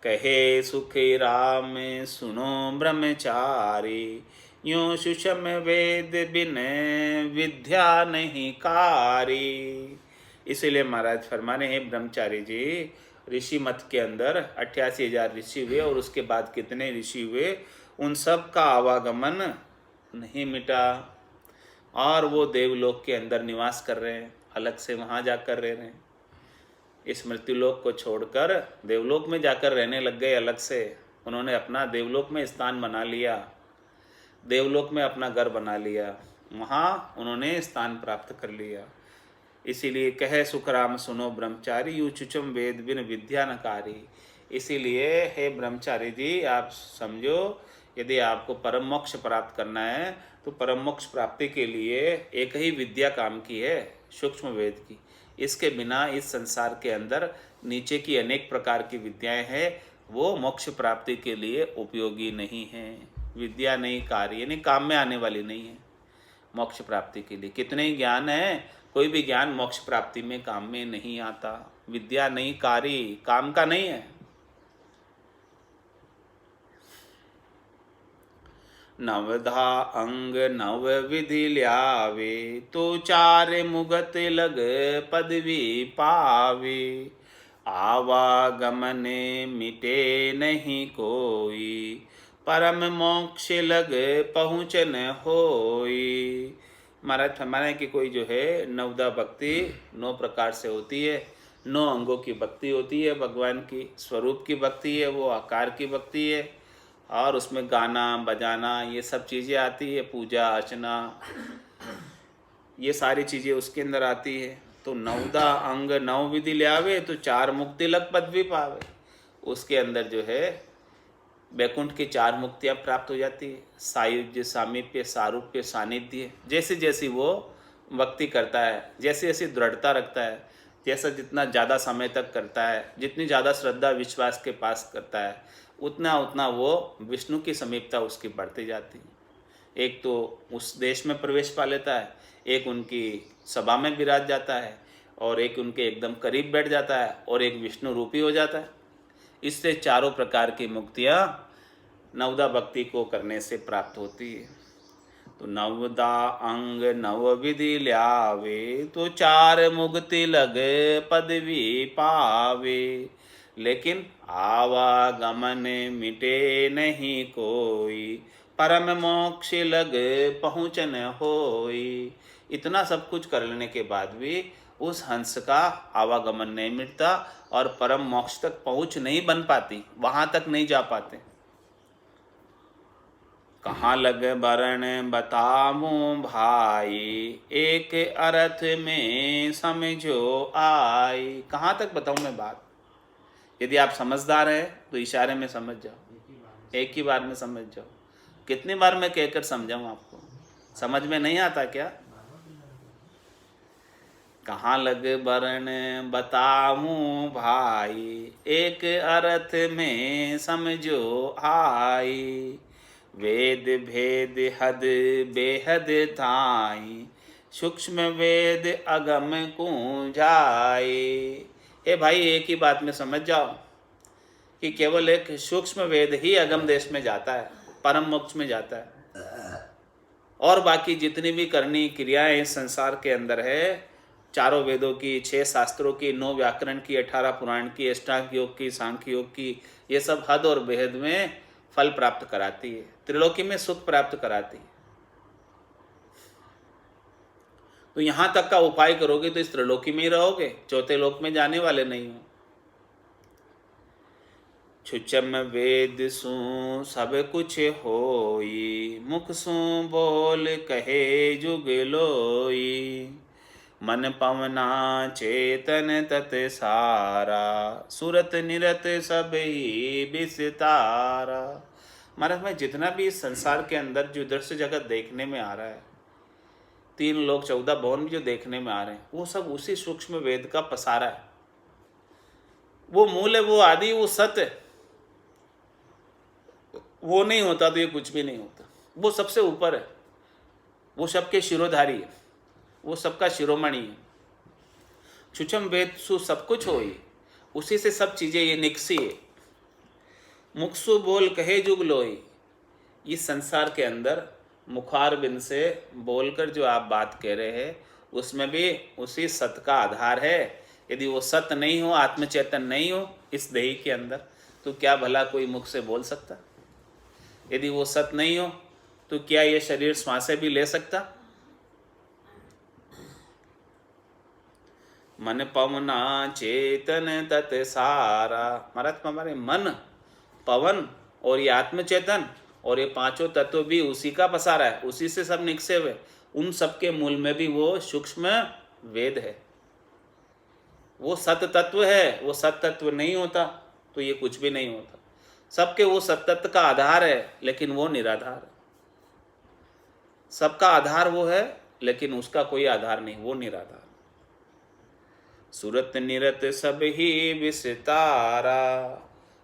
कहे सुखी राम सुनो ब्रह्मचारी, यूं सुषम वेद बिन विद्या नहीं कारी। इसीलिए महाराज फरमाने हैं, ब्रह्मचारी जी, ऋषि मत के अंदर 88,000 ऋषि हुए और उसके बाद कितने ऋषि हुए, उन सब का आवागमन नहीं मिटा और वो देवलोक के अंदर निवास कर रहे हैं, अलग से वहाँ जाकर रह रहे हैं। इस मृत्युलोक को छोड़कर देवलोक में जाकर रहने लग गए अलग से। उन्होंने अपना देवलोक में स्थान बना लिया, देवलोक में अपना घर बना लिया, वहाँ उन्होंने स्थान प्राप्त कर लिया। इसीलिए कहे सुखराम सुनो ब्रह्मचारी, यू चुचम वेद बिन विद्या नकारी। इसीलिए हे ब्रह्मचारी जी, आप समझो, यदि आपको परम मोक्ष प्राप्त करना है तो परम मोक्ष प्राप्ति के लिए एक ही विद्या काम की है, सूक्ष्म वेद की। इसके बिना इस संसार के अंदर नीचे की अनेक प्रकार की विद्याएं हैं, वो मोक्ष प्राप्ति के लिए उपयोगी नहीं है। विद्या नहीं कार्य, यानी काम में आने वाली नहीं है मोक्ष प्राप्ति के लिए। कितने ही ज्ञान है, कोई भी ज्ञान मोक्ष प्राप्ति में काम में नहीं आता। विद्या नहीं कार्य, काम का नहीं है। नवधा अंग नव विधि ल्यावे, तो चार मुगत लग पदवी पावे, आवागमन मिटे नहीं कोई, परम मोक्ष लग पहुँच न होई। महाराज फरमाने कि कोई जो है नवदा भक्ति 9 प्रकार से होती है। 9 अंगों की भक्ति होती है। भगवान की स्वरूप की भक्ति है, वो आकार की भक्ति है, और उसमें गाना बजाना ये सब चीज़ें आती है, पूजा अर्चना ये सारी चीज़ें उसके अंदर आती है। तो नवदा अंग 9 विधि ल्यावे तो 4 मुक्ति लग पदवी पावे। उसके अंदर जो है वैकुंठ की 4 मुक्तियाँ प्राप्त हो जाती है। सायुज्य, सामीप्य, सारूप्य, सानिध्य। जैसे जैसी वो भक्ति करता है, जैसे जैसी दृढ़ता रखता है, जैसा जितना ज़्यादा समय तक करता है, जितनी ज़्यादा श्रद्धा विश्वास के पास करता है, उतना उतना वो विष्णु की समीपता उसकी बढ़ती जाती है। एक तो उस देश में प्रवेश पा लेता है, एक उनकी सभा में विराज जाता है, और एक उनके एकदम करीब बैठ जाता है, और एक विष्णु रूपी हो जाता है। इससे चारों प्रकार की मुक्तियाँ नवदा भक्ति को करने से प्राप्त होती है। तो नवदा अंग 9 विधि ल्यावे तो 4 मुक्ति लगे पदवी पावे। लेकिन आवागमन मिटे नहीं कोई, परम मोक्ष लग पहुँच न होई। इतना सब कुछ कर लेने के बाद भी उस हंस का आवागमन नहीं मिटता और परम मोक्ष तक पहुँच नहीं बन पाती, वहाँ तक नहीं जा पाते। कहाँ लग बरण बताऊं भाई, एक अर्थ में समझो आई। कहाँ तक बताऊं मैं बात? यदि आप समझदार हैं तो इशारे में समझ जाओ, एक ही बार में समझ जाओ। कितनी बार मैं कहकर समझाऊं आपको? समझ में नहीं आता क्या? कहाँ लग बरण बताऊं भाई, एक अर्थ में समझो आई। वेद भेद हद बेहद थाई, सूक्ष्म वेद अगम कुंजाई। ए भाई, एक ही बात में समझ जाओ कि केवल एक सूक्ष्म वेद ही अगम देश में जाता है, परम मोक्ष में जाता है, और बाकी जितनी भी करनी क्रियाएं इस संसार के अंदर है, चारों वेदों की, 6 शास्त्रों की, 9 व्याकरण की, 18 पुराण की, अष्टांग योग की, सांख्य योग की, ये सब हद और बेहद में फल प्राप्त कराती है, त्रिलोकी में सुख प्राप्त कराती है। तो यहाँ तक का उपाय करोगे तो इस त्रिलोकी में ही रहोगे, चौथे लोक में जाने वाले नहीं हो। छुचम वेद सु सब कुछ होई, मुख सु बोल कहे जुग लोई। मन पवना चेतन तत सारा, सुरत निरत सब ही विस्तारा। महाराज, मैं जितना भी इस संसार के अंदर जो दृश्य जगत देखने में आ रहा है, 3 लोक 14 भवन भी जो देखने में आ रहे हैं, वो सब उसी सूक्ष्म वेद का पसारा है। वो मूल है, वो आदि, वो सत्य है। वो नहीं होता तो ये कुछ भी नहीं होता। वो सबसे ऊपर है, वो सबके शिरोधारी है, वो सबका शिरोमणि है। छुचम वेद सु सब कुछ होई, उसी से सब चीजें ये निकसी है। मुखसु बोल कहे जुग लोई। इस संसार के अंदर मुखारबिंद से बोलकर जो आप बात कह रहे हैं, उसमें भी उसी सत्य का आधार है। यदि वो सत्य नहीं हो, आत्मचेतन नहीं हो इस देही के अंदर, तो क्या भला कोई मुख से बोल सकता? यदि वो सत्य नहीं हो तो क्या ये शरीर श्वासें भी ले सकता? मन पवना चेतन तत सारा। महाराज, हमारे मन, पवन और ये आत्मचेतन और ये पांचों तत्व भी उसी का पसारा है, उसी से सब निकसे हुए। उन सबके मूल में भी वो सूक्ष्म वेद है, वो सत्य तत्व है। वो सत्य तत्व नहीं होता तो ये कुछ भी नहीं होता। सबके वो सत्य तत्व का आधार है, लेकिन वो निराधार है। सबका आधार वो है, लेकिन उसका कोई आधार नहीं, वो निराधार। सुरत निरत सब ही विस्तारा।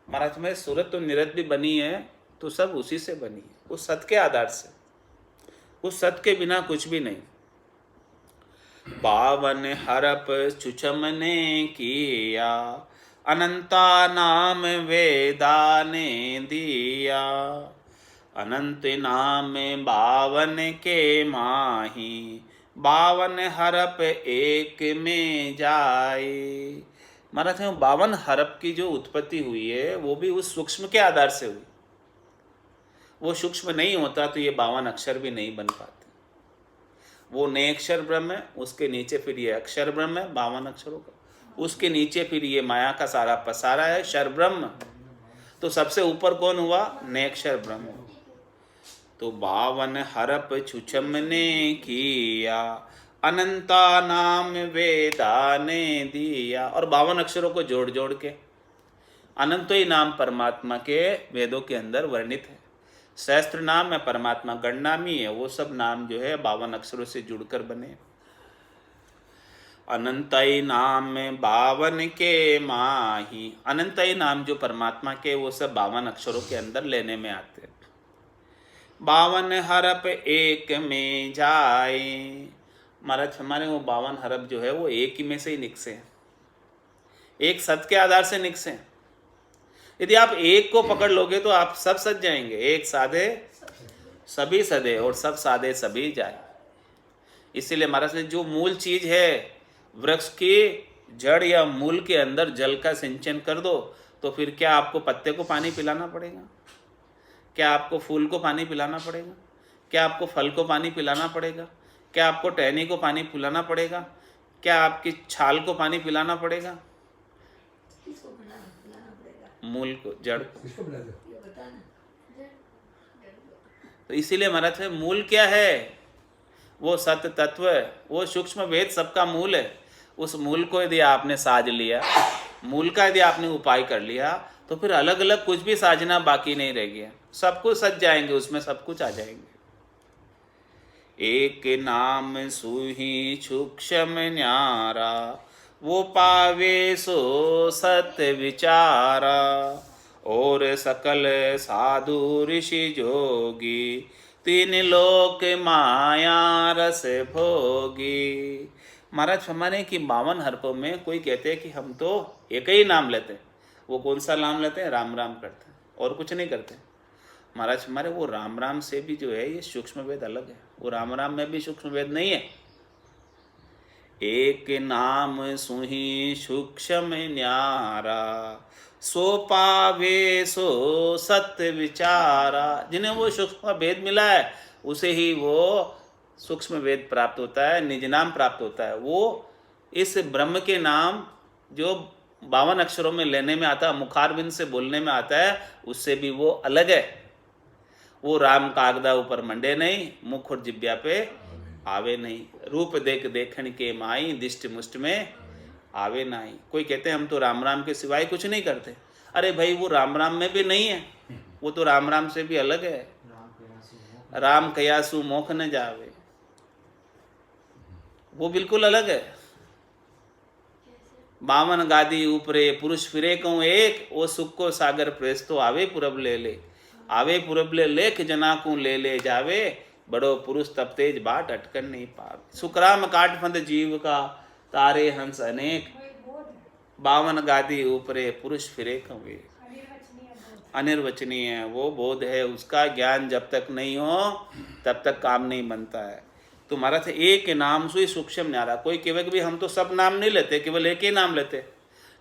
महाराज, में सूरत तो निरत भी बनी है तो सब उसी से बनी है, उस सत्य के आधार से। उस सत्य के बिना कुछ भी नहीं। पावन हरप छुछम ने किया, अनंता नाम वेदा ने दिया। अनंत नाम 52 के माही, 52 हरप एक में जाए। महाराज 52 हरफ की जो उत्पत्ति हुई है वो भी उस सूक्ष्म के आधार से हुई। वो सूक्ष्म नहीं होता तो ये 52 अक्षर भी नहीं बन पाते। वो नेक्षर ब्रह्म है, उसके नीचे फिर ये अक्षर ब्रह्म है 52 अक्षरों का, उसके नीचे फिर ये माया का सारा पसारा है शर ब्रह्म। तो सबसे ऊपर कौन हुआ? नेक्षर ब्रह्म। तो 52 हरप छुछम ने किया, अनंता नाम वेदा ने दिया। और 52 अक्षरों को जोड़ जोड़ के अनंतो ही नाम परमात्मा के वेदों के अंदर वर्णित है। सहस्त्र नाम है, परमात्मा गणनामी है, वो सब नाम जो है 52 अक्षरों से जुड़कर बने। अनंतई नाम में 52 के माही, अनंतई नाम जो परमात्मा के वो सब 52 अक्षरों के अंदर लेने में आते हैं। 52 हरप एक में जाए। महाराज हमारे वो 52 हरप जो है वो एक ही में से ही निकसे हैं, एक सत के आधार से निकसे हैं। यदि आप एक को पकड़ लोगे तो आप सब सज जाएंगे। एक साधे सभी सदे और सब साधे सभी जाए। इसीलिए महाराज ने जो मूल चीज है, वृक्ष की जड़ या मूल के अंदर जल का सिंचन कर दो तो फिर क्या आपको पत्ते को पानी पिलाना पड़ेगा? क्या आपको फूल को पानी पिलाना पड़ेगा? क्या आपको फल को पानी पिलाना पड़ेगा? क्या आपको टहनी को पानी पिलाना पड़ेगा? क्या आपकी छाल को पानी पिलाना पड़ेगा? मूल को, जड़ को। तो इसीलिए महाराज मूल क्या है? वो सत्य तत्व है, वो सूक्ष्म वेद सबका मूल है। उस मूल को यदि आपने साज लिया, मूल का यदि आपने उपाय कर लिया तो फिर अलग अलग कुछ भी साजना बाकी नहीं रह गया, सब कुछ सज जाएंगे, उसमें सब कुछ आ जाएंगे। एक नाम सुही सूक्ष्म न्यारा, वो पावे सो सत्य विचारा। और सकल साधु ऋषि जोगी, तीन लोक माया रस भोगी। महाराज हमारे कि 52 हरफों में कोई कहते हैं कि हम तो एक ही नाम लेते हैं। वो कौन सा नाम लेते हैं? राम राम करते हैं और कुछ नहीं करते। महाराज हमारे वो राम राम से भी जो है ये सूक्ष्म वेद अलग है। वो राम राम में भी सूक्ष्म वेद नहीं है। एक नाम सुही सूक्ष्म न्यारा, सो पावे सो सत्य विचारा। जिन्हें वो सूक्ष्म वेद मिला है उसे ही वो सूक्ष्म वेद प्राप्त होता है, निज नाम प्राप्त होता है। वो इस ब्रह्म के नाम जो 52 अक्षरों में लेने में आता है, मुखारबिंद से बोलने में आता है, उससे भी वो अलग है। वो राम कागदा ऊपर मंडे नहीं, मुख और जिब्या पे आवे नहीं। रूप देख देखन के माई, दिष्ट मुष्ट में आवे नहीं। कोई कहते हैं हम तो राम राम के सिवाय कुछ नहीं करते। अरे भाई वो राम राम में भी नहीं है, वो तो राम राम से भी अलग है। राम कयासु मोख न जावे, वो बिल्कुल अलग है। 52 गादी ऊपरे पुरुष फिरे कहूँ एक, वो सुख को सागर प्रेस तो आवे पुरब ले ले। आवे पुरब ले लेख जना को ले ले जावे, बड़ो पुरुष तब तेज बाट अटकन नहीं पावे। सुखराम काट फंद जीव का, तारे हंस अनेक। 52 गादी ऊपरे पुरुष फिरे कहूँ एक। अनिर्वचनीय है वो बोध है, उसका ज्ञान जब तक नहीं हो तब तक काम नहीं बनता है। तो महाराज एक नाम से सूक्ष्म न्यारा। कोई केवल भी हम तो सब नाम नहीं लेते, केवल एक ही नाम लेते,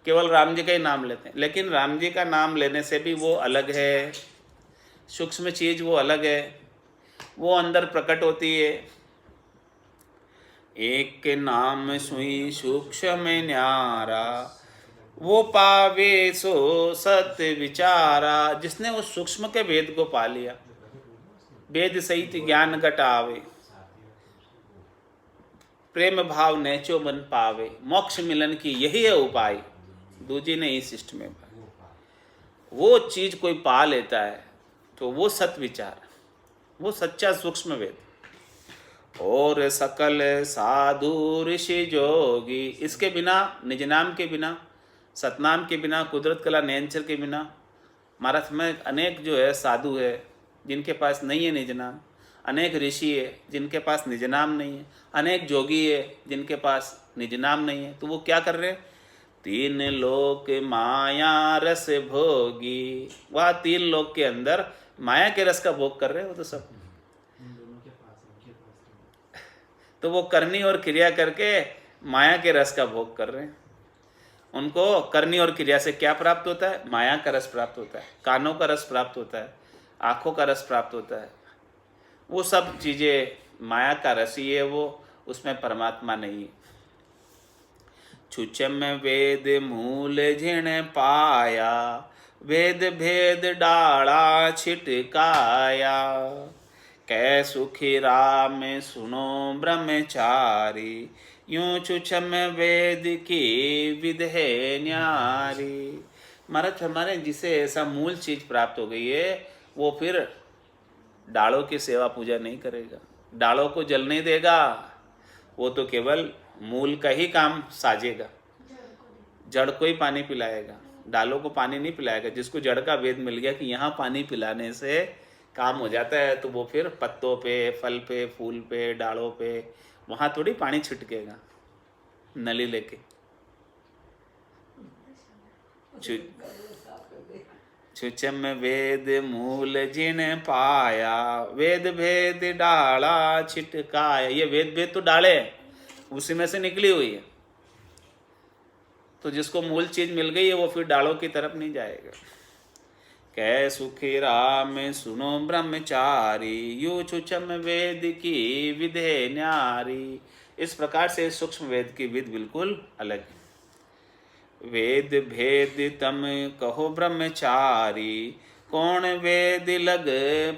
केवल राम जी का ही नाम लेते हैं। लेकिन राम जी का नाम लेने से भी वो अलग है, सूक्ष्म चीज वो अलग है, वो अंदर प्रकट होती है। एक नाम सुई सूक्ष्म न्यारा, वो पावे सो सत्य विचारा। जिसने उस सूक्ष्म के वेद को पा लिया, वेद सहित ज्ञान घटावे, प्रेम भाव नेचो मन पावे। मोक्ष मिलन की यही है उपाय, दूजी ने इस इष्ट में पाए। वो चीज कोई पा लेता है तो वो सत्य विचार, वो सच्चा सूक्ष्म वेद। और सकल साधु ऋषि जोगी, इसके बिना, निज नाम के बिना, सतनाम के बिना, कुदरत कला नयनचर के बिना, महाराज में अनेक जो है साधु है जिनके पास नहीं है निज नाम, अनेक ऋषि है जिनके पास निज नाम नहीं है, अनेक जोगी है जिनके पास निज नाम नहीं है। तो वो क्या कर रहे हैं? तीन लोक माया रस भोगी। वह 3 लोक के अंदर माया के रस का भोग कर रहे हैं वो तो सब। तो वो करनी और क्रिया करके माया के रस का भोग कर रहे हैं। उनको करनी और क्रिया से क्या प्राप्त होता है? माया का रस प्राप्त होता है, कानों का रस प्राप्त होता है, आँखों का रस प्राप्त होता है। वो सब चीज़ें माया का रस ही है, वो उसमें परमात्मा नहीं है। छुचम वेद मूल झिण पाया, वेद भेद डाला छिटकाया। कै सुखी राम सुनो ब्रह्मचारी, यूं छुचम वेद की विध है न्यारी। महाराज हमारे जिसे ऐसा मूल चीज प्राप्त हो गई है, वो फिर डालों की सेवा पूजा नहीं करेगा, डालों को जल नहीं देगा, वो तो केवल मूल का ही काम साजेगा, जड़ को ही पानी पिलाएगा, डालों को पानी नहीं पिलाएगा। जिसको जड़ का वेद मिल गया कि यहाँ पानी पिलाने से काम हो जाता है, तो वो फिर पत्तों पे, फल पे, फूल पे, डालों पे वहाँ थोड़ी पानी छिटकेगा नली लेके। छुचम वेद मूल जिन पाया, वेद भेद डाला छिटकाया। ये वेद भेद तो डाले उसी में से निकली हुई है, तो जिसको मूल चीज मिल गई है वो फिर डालों की तरफ नहीं जाएगा। कै सुखी राम सुनो ब्रह्मचारी, यू छुचम वेद की विधे न्यारी। इस प्रकार से सूक्ष्म वेद की विध बिल्कुल अलग है। वेद भेद तम कहो ब्रह्मचारी, कौन वेद लग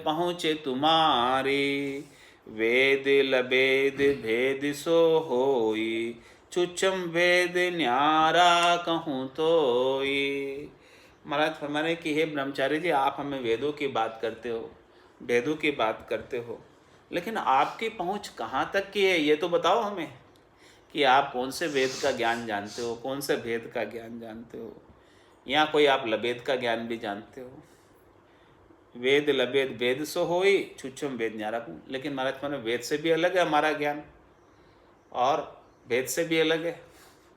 पहुँचे तुम्हारी। वेद लबेद भेद सो होई, छुचम वेद न्यारा कहूँ तोई। महाराज फरमाने की हे ब्रह्मचारी जी, आप हमें वेदों की बात करते हो, वेदों की बात करते हो, लेकिन आपकी पहुँच कहाँ तक की है ये तो बताओ हमें, कि आप कौन से वेद का ज्ञान जानते हो, कौन से भेद का ज्ञान जानते हो, या कोई आप लबेद का ज्ञान भी जानते हो। वेद लबेद वेद सो होई, छुच्छम वेद न्यारा को। लेकिन महाराज माने वेद से भी अलग है हमारा ज्ञान, और वेद से भी अलग है,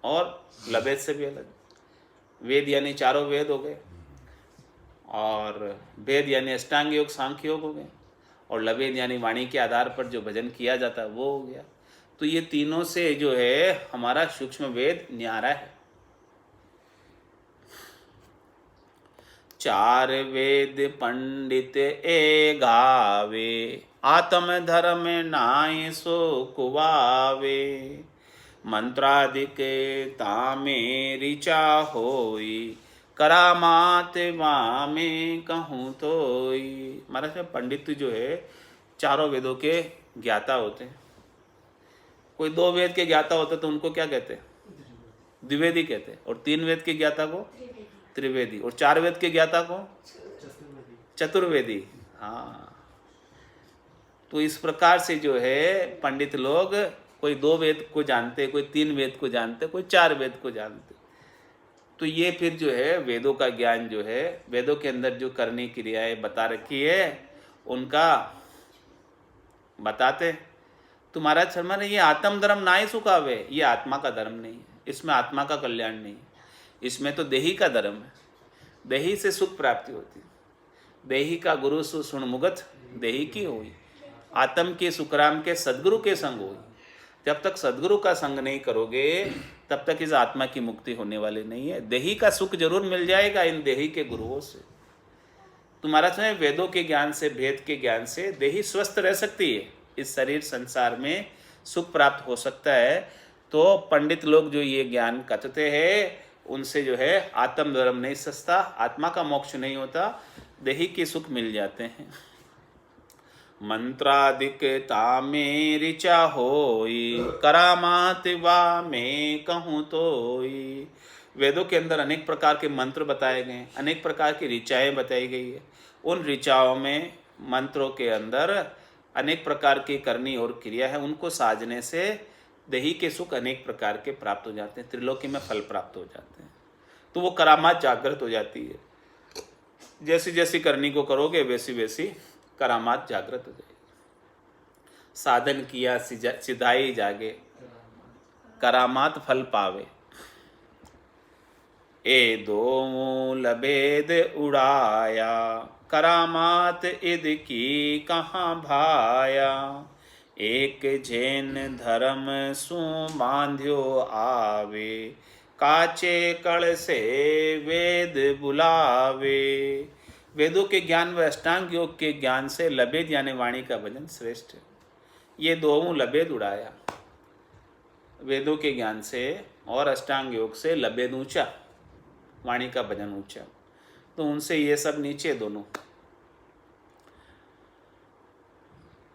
और लबेद से भी अलग। वेद यानी चारों वेद हो गए, और वेद यानी अष्टांग योग सांख्य योग हो गए, और लबेद यानी वाणी के आधार पर जो भजन किया जाता है वो हो गया। तो ये तीनों से जो है हमारा सूक्ष्म वेद न्यारा है। चार वेद पंडित ए गावे, आत्म धर्म नाय सो कुवावे। मंत्रादिक तामे ऋचा होई, करामात वामे कहूँ तोई। महाराज पंडित जो है चारों वेदों के ज्ञाता होते हैं। कोई दो वेद के ज्ञाता होते तो उनको क्या कहते हैं? द्विवेदी कहते हैं। और तीन वेद के ज्ञाता को त्रिवेदी, और चार वेद के ज्ञाता को चतुर्वेदी। हाँ, तो इस प्रकार से जो है पंडित लोग कोई दो वेद को जानते, कोई तीन वेद को जानते, कोई चार वेद को जानते। तो ये फिर जो है वेदों का ज्ञान जो है, वेदों के अंदर जो करनी क्रियाएं बता रखी है उनका बताते। तो महाराज शर्मा ने ये आत्म धर्म ना ही सुखावे, ये आत्मा का धर्म नहीं है, इसमें आत्मा का कल्याण नहीं है, इसमें तो देही का धर्म है। देही से सुख प्राप्ति होती है। देही का गुरु सुन मुगत देही की हुई, आत्म के सुखराम के सदगुरु के संग हुई। जब तक सदगुरु का संग नहीं करोगे तब तक इस आत्मा की मुक्ति होने वाली नहीं है। देही का सुख जरूर मिल जाएगा इन देही के गुरुओं से। तुम्हारा समय वेदों के ज्ञान से, भेद के ज्ञान से देही स्वस्थ रह सकती है, इस शरीर संसार में सुख प्राप्त हो सकता है। तो पंडित लोग जो ये ज्ञान कथते हैं उनसे जो है आत्म धर्म नहीं सस्ता, आत्मा का मोक्ष नहीं होता, देही के सुख मिल जाते हैं। मंत्रादिक तामे ऋचा होई, करामात वा में कहूँ तोई। वेदों के अंदर अनेक प्रकार के मंत्र बताए गए हैं, अनेक प्रकार की ऋचाएँ बताई गई है। उन ऋचाओं में, मंत्रों के अंदर अनेक प्रकार की करनी और क्रिया है, उनको साजने से देही के सुख अनेक प्रकार के प्राप्त हो जाते हैं, त्रिलोकी में फल प्राप्त हो जाते हैं। तो वो करामात जागृत हो जाती है। जैसी जैसी करनी को करोगे वैसी वैसी करामात जागृत हो जाएगी। साधन किया सिधाई जागे, करामात फल पावे। ए दो मूल भेद उड़ाया, करामात इद की कहाँ भाया। एक जैन धर्म सु बांध्यो आवे, काचे कड़ से वेद बुलावे। वेदों के ज्ञान व अष्टांग योग के ज्ञान से लबेद यानी वाणी का भजन श्रेष्ठ है। ये दोनों लबेद उड़ाया, वेदों के ज्ञान से और अष्टांग योग से लबेद ऊंचा, वाणी का भजन ऊंचा, तो उनसे ये सब नीचे दोनों।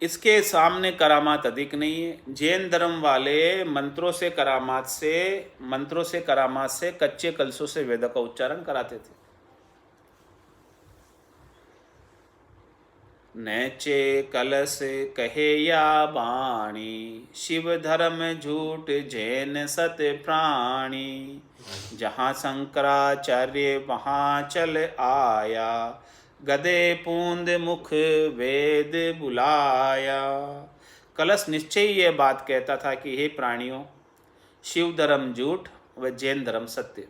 इसके सामने करामात अधिक नहीं है। जैन धर्म वाले मंत्रों से करामात से कच्चे कलशों से वेद का उच्चारण कराते थे। नैचे कलश कहे या बाणी, शिव धर्म झूठ जैन सत्य प्राणी। जहाँ शंकराचार्य वहाँ चल आया, गदे पूंद मुख वेद बुलाया। कलश निश्चय ये बात कहता था कि हे प्राणियों, शिव धर्म झूठ व जैन धर्म सत्य।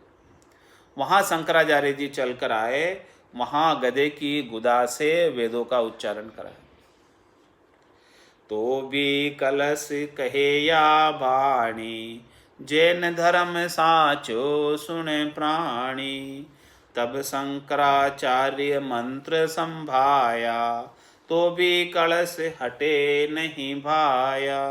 वहाँ शंकराचार्य जी चलकर आए, वहाँ गदे की गुदा से वेदों का उच्चारण कराया। तो भी कलश कहे या बाणी, जैन धर्म साचो सुने प्राणी। तब शंकराचार्य मंत्र संभाया, तो भी कलश हटे नहीं भाया।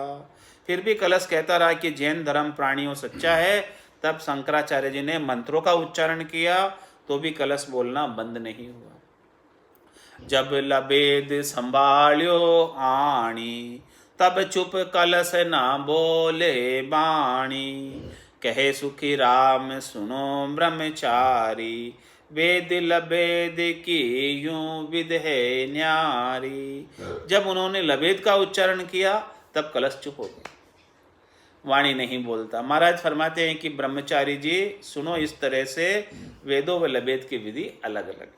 फिर भी कलश कहता रहा कि जैन धर्म प्राणियों सच्चा है। तब शंकराचार्य जी ने मंत्रों का उच्चारण किया, तो भी कलश बोलना बंद नहीं हुआ। जब लबेद संभाल्यो आणी, तब चुप कलश ना बोले बाणी। कहे सुखी राम सुनो ब्रह्मचारी, वेद लबेद की यूं विध है न्यारी। जब उन्होंने लबेद का उच्चारण किया तब कलश चुप हो गया, वाणी नहीं बोलता। महाराज फरमाते हैं कि ब्रह्मचारी जी सुनो, इस तरह से वेदों व लबेद की विधि अलग अलग।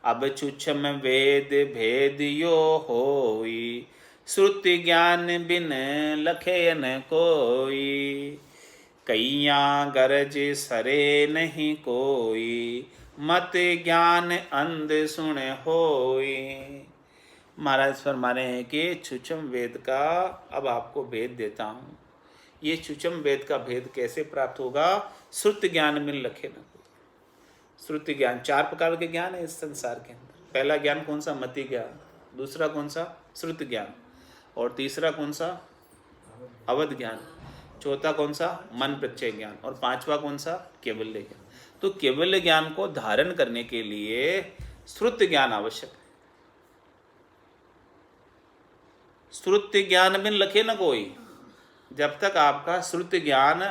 अब छुच्छम वेद भेद यो होई, श्रुति ज्ञान बिन लखे न कोई। कैया गरज सरे नहीं कोई, मत ज्ञान अंध सुन होई। महाराज फरमा रहे हैं कि छुच्छम वेद का अब आपको भेद देता हूँ। ये छुच्छम वेद का भेद कैसे प्राप्त होगा? श्रुति ज्ञान बिन लखे न कोई। श्रुति ज्ञान, 4 प्रकार के ज्ञान है इस संसार के अंदर। पहला ज्ञान कौन सा? मति ज्ञान। दूसरा कौन सा? श्रुति ज्ञान। और तीसरा कौन सा? अवध ज्ञान। चौथा कौन सा? मन प्रत्यय ज्ञान। और 5वां कौन सा? केवल्य ज्ञान। तो केवल्य ज्ञान को धारण करने के लिए श्रुति ज्ञान आवश्यक है। श्रुति ज्ञान बिन लखे न कोई। जब तक आपका श्रुति ज्ञान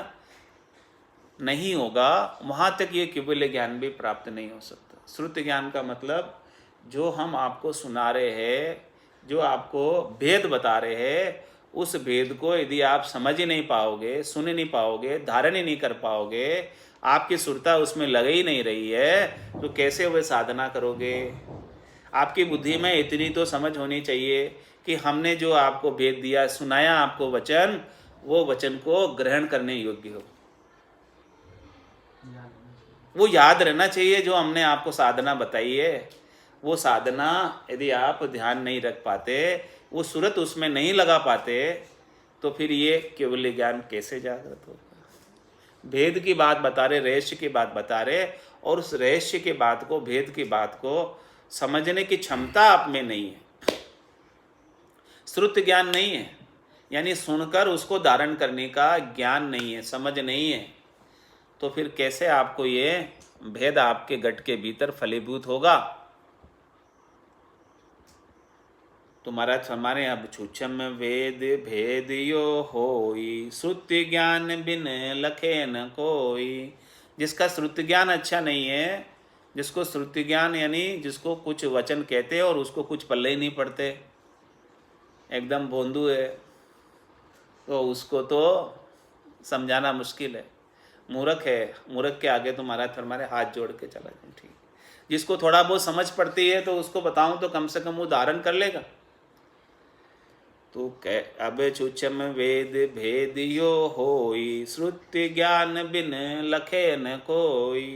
नहीं होगा, वहां तक ये केवल्य ज्ञान भी प्राप्त नहीं हो सकता। श्रुति ज्ञान का मतलब जो हम आपको सुना रहे हैं, जो आपको भेद बता रहे हैं, उस भेद को यदि आप समझ ही नहीं पाओगे, सुन ही नहीं पाओगे, धारण ही नहीं कर पाओगे, आपकी सुरता उसमें लग ही नहीं रही है, तो कैसे वे साधना करोगे? आपकी बुद्धि में इतनी तो समझ होनी चाहिए कि हमने जो आपको भेद दिया, सुनाया आपको वचन, वो वचन को ग्रहण करने योग्य हो। वो याद रहना चाहिए जो हमने आपको साधना बताई है। वो साधना यदि आप ध्यान नहीं रख पाते, वो सूरत उसमें नहीं लगा पाते, तो फिर ये केवल ज्ञान कैसे जागृत होगा? भेद की बात बता रहे, रहस्य की बात बता रहे, और उस रहस्य की बात को, भेद की बात को समझने की क्षमता आप में नहीं है। श्रुत ज्ञान नहीं है, यानी सुनकर उसको धारण करने का ज्ञान नहीं है, समझ नहीं है, तो फिर कैसे आपको ये भेद आपके गट के भीतर फलीभूत होगा? तो महाराज हमारे अब छुच्छम वेद भेद यो होई, श्रुति ज्ञान बिन लखे न कोई। जिसका श्रुति ज्ञान अच्छा नहीं है, जिसको श्रुति ज्ञान यानी जिसको कुछ वचन कहते और उसको कुछ पल्ले ही नहीं पड़ते, एकदम भोंदू है, तो उसको तो समझाना मुश्किल है। मूर्ख है, मूर्ख के आगे तो महाराज हमारे हाथ जोड़ के चला जाऊँ। ठीक, जिसको थोड़ा बहुत समझ पड़ती है तो उसको बताऊं तो कम से कम वो धारण कर लेगा। तो कह अब छुच्छम वेद भेद यो होई, श्रुति ज्ञान बिन लखे न कोई।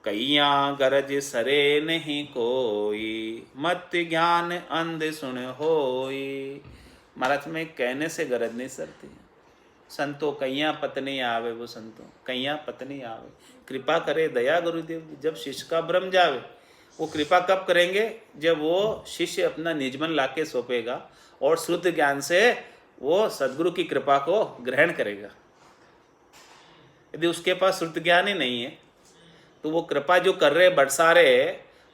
कैया गरज सरे नहीं कोई, मत ज्ञान अंध सुन होई। महाराज में कहने से गरज नहीं सरती, संतो कैया पत्नी आवे, वो संतो कैया पत्नी आवे, कृपा करे दया गुरुदेव। जब शिष्य का भ्रम जावे, वो कृपा कब करेंगे? जब वो शिष्य अपना निजमन लाके सौंपेगा और शुद्ध ज्ञान से वो सदगुरु की कृपा को ग्रहण करेगा। यदि उसके पास शुद्ध ज्ञान ही नहीं है तो वो कृपा जो कर रहे बरसा रहे,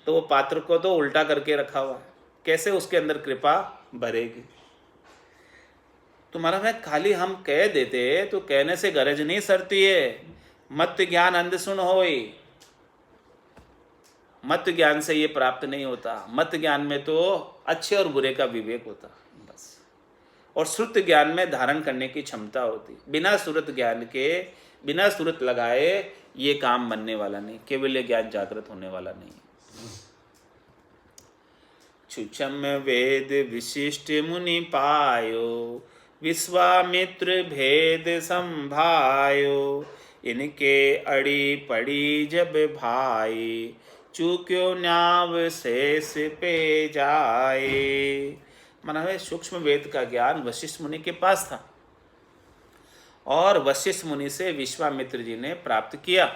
तो वो पात्र को तो उल्टा करके रखा हुआ है, कैसे उसके अंदर कृपा भरेगी? तो महाराज खाली हम कह देते तो कहने से गरज नहीं सरती है। मत ज्ञान अंध सुन होई, मत ज्ञान से ये प्राप्त नहीं होता। मत ज्ञान में तो अच्छे और बुरे का विवेक होता बस, और श्रुत ज्ञान में धारण करने की क्षमता होती। बिना श्रुत ज्ञान के, बिना श्रुत लगाए ये काम बनने वाला नहीं, केवल ज्ञान जागृत होने वाला नहीं। छुछम वेद विशिष्ट मुनि पायो, विश्वामित्र भेद संभायो, इनके अड़ी पड़ी जब भाई, चूक्यो न्याव शेष पे जाए। माना है सूक्ष्म वेद का ज्ञान वशिष्ठ मुनि के पास था और वशिष्ठ मुनि से विश्वामित्र जी ने प्राप्त किया,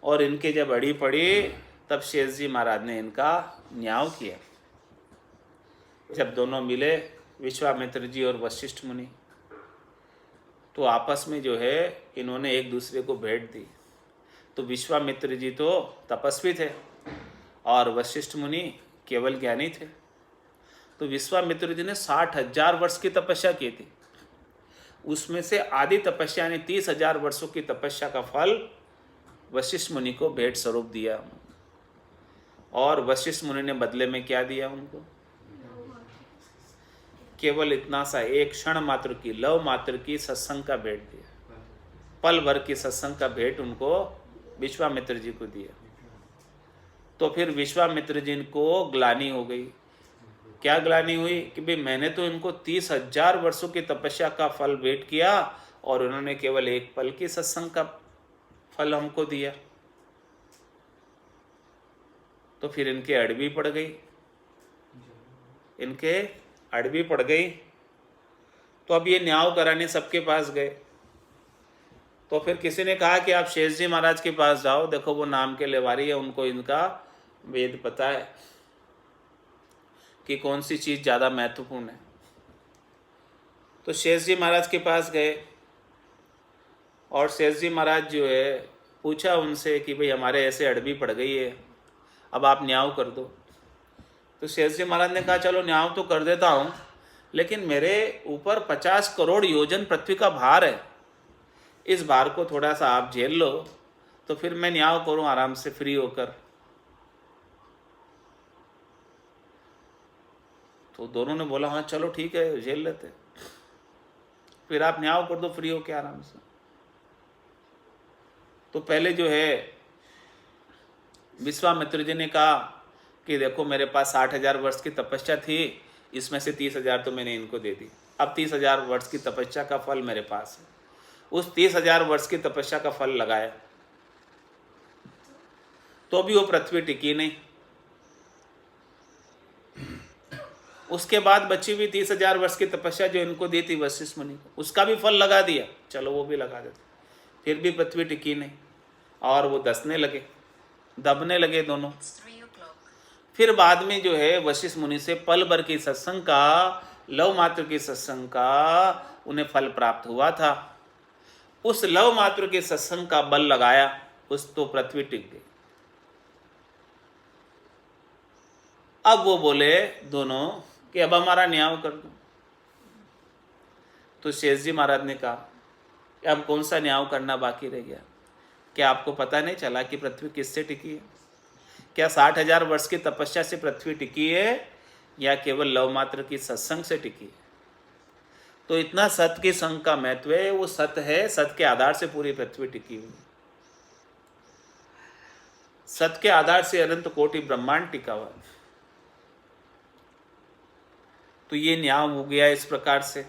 और इनके जब अड़ी पड़ी तब शेष जी महाराज ने इनका न्याय किया। जब दोनों मिले विश्वामित्र जी और वशिष्ठ मुनि, तो आपस में जो है इन्होंने एक दूसरे को भेंट दी। तो विश्वामित्र जी तो तपस्वी थे और वशिष्ठ मुनि केवल ज्ञानी थे। तो विश्वामित्र जी ने 60,000 वर्ष की तपस्या की थी। उसमें से आधी तपस्या यानी 30,000 वर्षों की तपस्या का फल वशिष्ठ मुनि को भेंट स्वरूप दिया, और वशिष्ठ मुनि ने बदले में क्या दिया उनको? केवल इतना सा एक क्षण मात्र की, लव मात्र की सत्संग का भेंट दिया। पल भर की सत्संग का भेंट उनको विश्वामित्र जी को दिया। तो फिर विश्वामित्र जी को ग्लानि हो गई। क्या ग्लानि हुई? कि भाई मैंने तो इनको 30,000 वर्षों की तपस्या का फल भेंट किया और उन्होंने केवल एक पल की सत्संग का फल हमको दिया। तो फिर इनके अड़बी पड़ गई, इनके अड़बी पड़ गई। तो अब ये न्याय कराने सबके पास गए। तो फिर किसी ने कहा कि आप शेष जी महाराज के पास जाओ, देखो वो नाम के लेवारी है, उनको इनका वेद पता है कि कौन सी चीज़ ज़्यादा महत्वपूर्ण है। तो शेष जी महाराज के पास गए और शेष जी महाराज जो है पूछा उनसे कि भाई हमारे ऐसे अड़बी पड़ गई है, अब आप न्याय कर दो। तो शेष जी महाराज ने कहा चलो न्याय तो कर देता हूँ, लेकिन मेरे ऊपर 50 करोड़ योजन पृथ्वी का भार है, इस भार को थोड़ा सा आप झेल लो तो फिर मैं न्याय करूँ आराम से फ्री होकर। तो दोनों ने बोला हाँ चलो ठीक है झेल लेते, फिर आप न्याय कर दो फ्री होकर आराम से। तो पहले जो है विश्वामित्र जी ने कहा कि देखो मेरे पास 60,000 वर्ष की तपस्या थी, इसमें से 30,000 तो मैंने इनको दे दी। अब 30,000 वर्ष की तपस्या का फल मेरे पास है। उस 30,000 वर्ष की तपस्या का फल लगाया तो भी वो पृथ्वी टिकी नहीं। उसके बाद बची हुई 30,000 वर्ष की तपस्या जो इनको दी थी वशिष्ठ मुनि को, उसका भी फल लगा दिया, चलो वो भी लगा देते, फिर भी पृथ्वी टिकी नहीं और वो दसने लगे, दबने लगे दोनों। फिर बाद में जो है वशिष्ठ मुनि से पल भर की सत्संग का, लव मात्र की सत्संग का उन्हें फल प्राप्त हुआ था। उस लव मात्र के सत्संग का बल लगाया, उस तो पृथ्वी टिक गई। अब वो बोले दोनों कि अब हमारा न्याय कर दो। तो शेष जी महाराज ने कहा कि अब कौन सा न्याय करना बाकी रह गया? क्या आपको पता नहीं चला कि पृथ्वी किससे टिकी है? क्या 60,000 वर्ष की तपस्या से पृथ्वी टिकी है या केवल लव मात्र की सत्संग से टिकी है? तो इतना सत्य के संग का महत्व है, वो सत्य है, सत्य के आधार से पूरी पृथ्वी टिकी हुई। सत्य के आधार से अनंत कोटि ब्रह्मांड टिका हुआ। तो ये न्याय हो गया इस प्रकार से।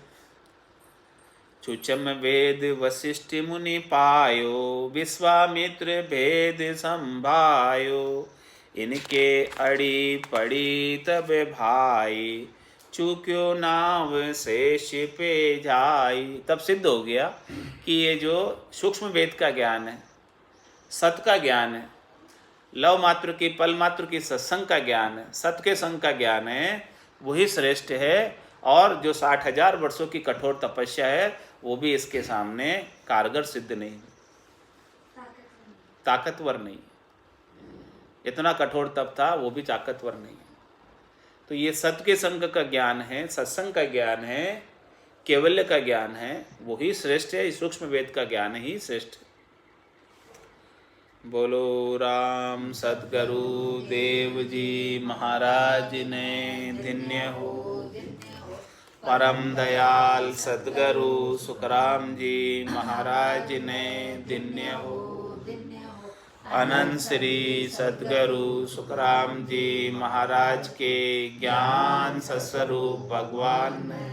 चुचम वेद वशिष्ठ मुनि पायो, विश्वामित्र भेद संभायो, इनके अड़ी पड़ी तब भाई, चूक्यो नाव शेष पे जाई। तब सिद्ध हो गया कि ये जो सूक्ष्म वेद का ज्ञान है, सत का ज्ञान है, लव मात्र की पल मात्र की सत्संग का ज्ञान है, सत के संग का ज्ञान है, वही श्रेष्ठ है। और जो 60,000 वर्षों की कठोर तपस्या है वो भी इसके सामने कारगर सिद्ध नहीं, ताकतवर नहीं। इतना कठोर तप था वो भी ताकतवर नहीं। तो ये सत्य के संग का ज्ञान है, सत्संग का ज्ञान है, केवल्य का ज्ञान है, वही श्रेष्ठ है। सूक्ष्म वेद का ज्ञान ही श्रेष्ठ है। बोलो राम सद्गुरु देव जी महाराज ने धन्य हो। परम दयाल सद्गुरु सुखराम जी महाराज ने धन्य हो। अनंत श्री सद्गुरु सुखराम जी महाराज के ज्ञान सस्वरूप भगवान ने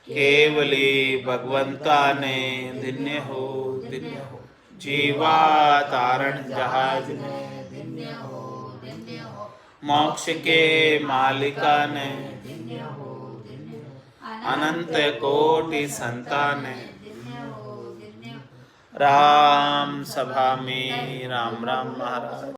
केवली भगवंता ने धन्य हो, धन्य हो। जीवा तारण जहाज ने धन्य हो, मोक्ष के मालिका ने अनंत कोटि संतान ने राम सभा में राम राम महाराज।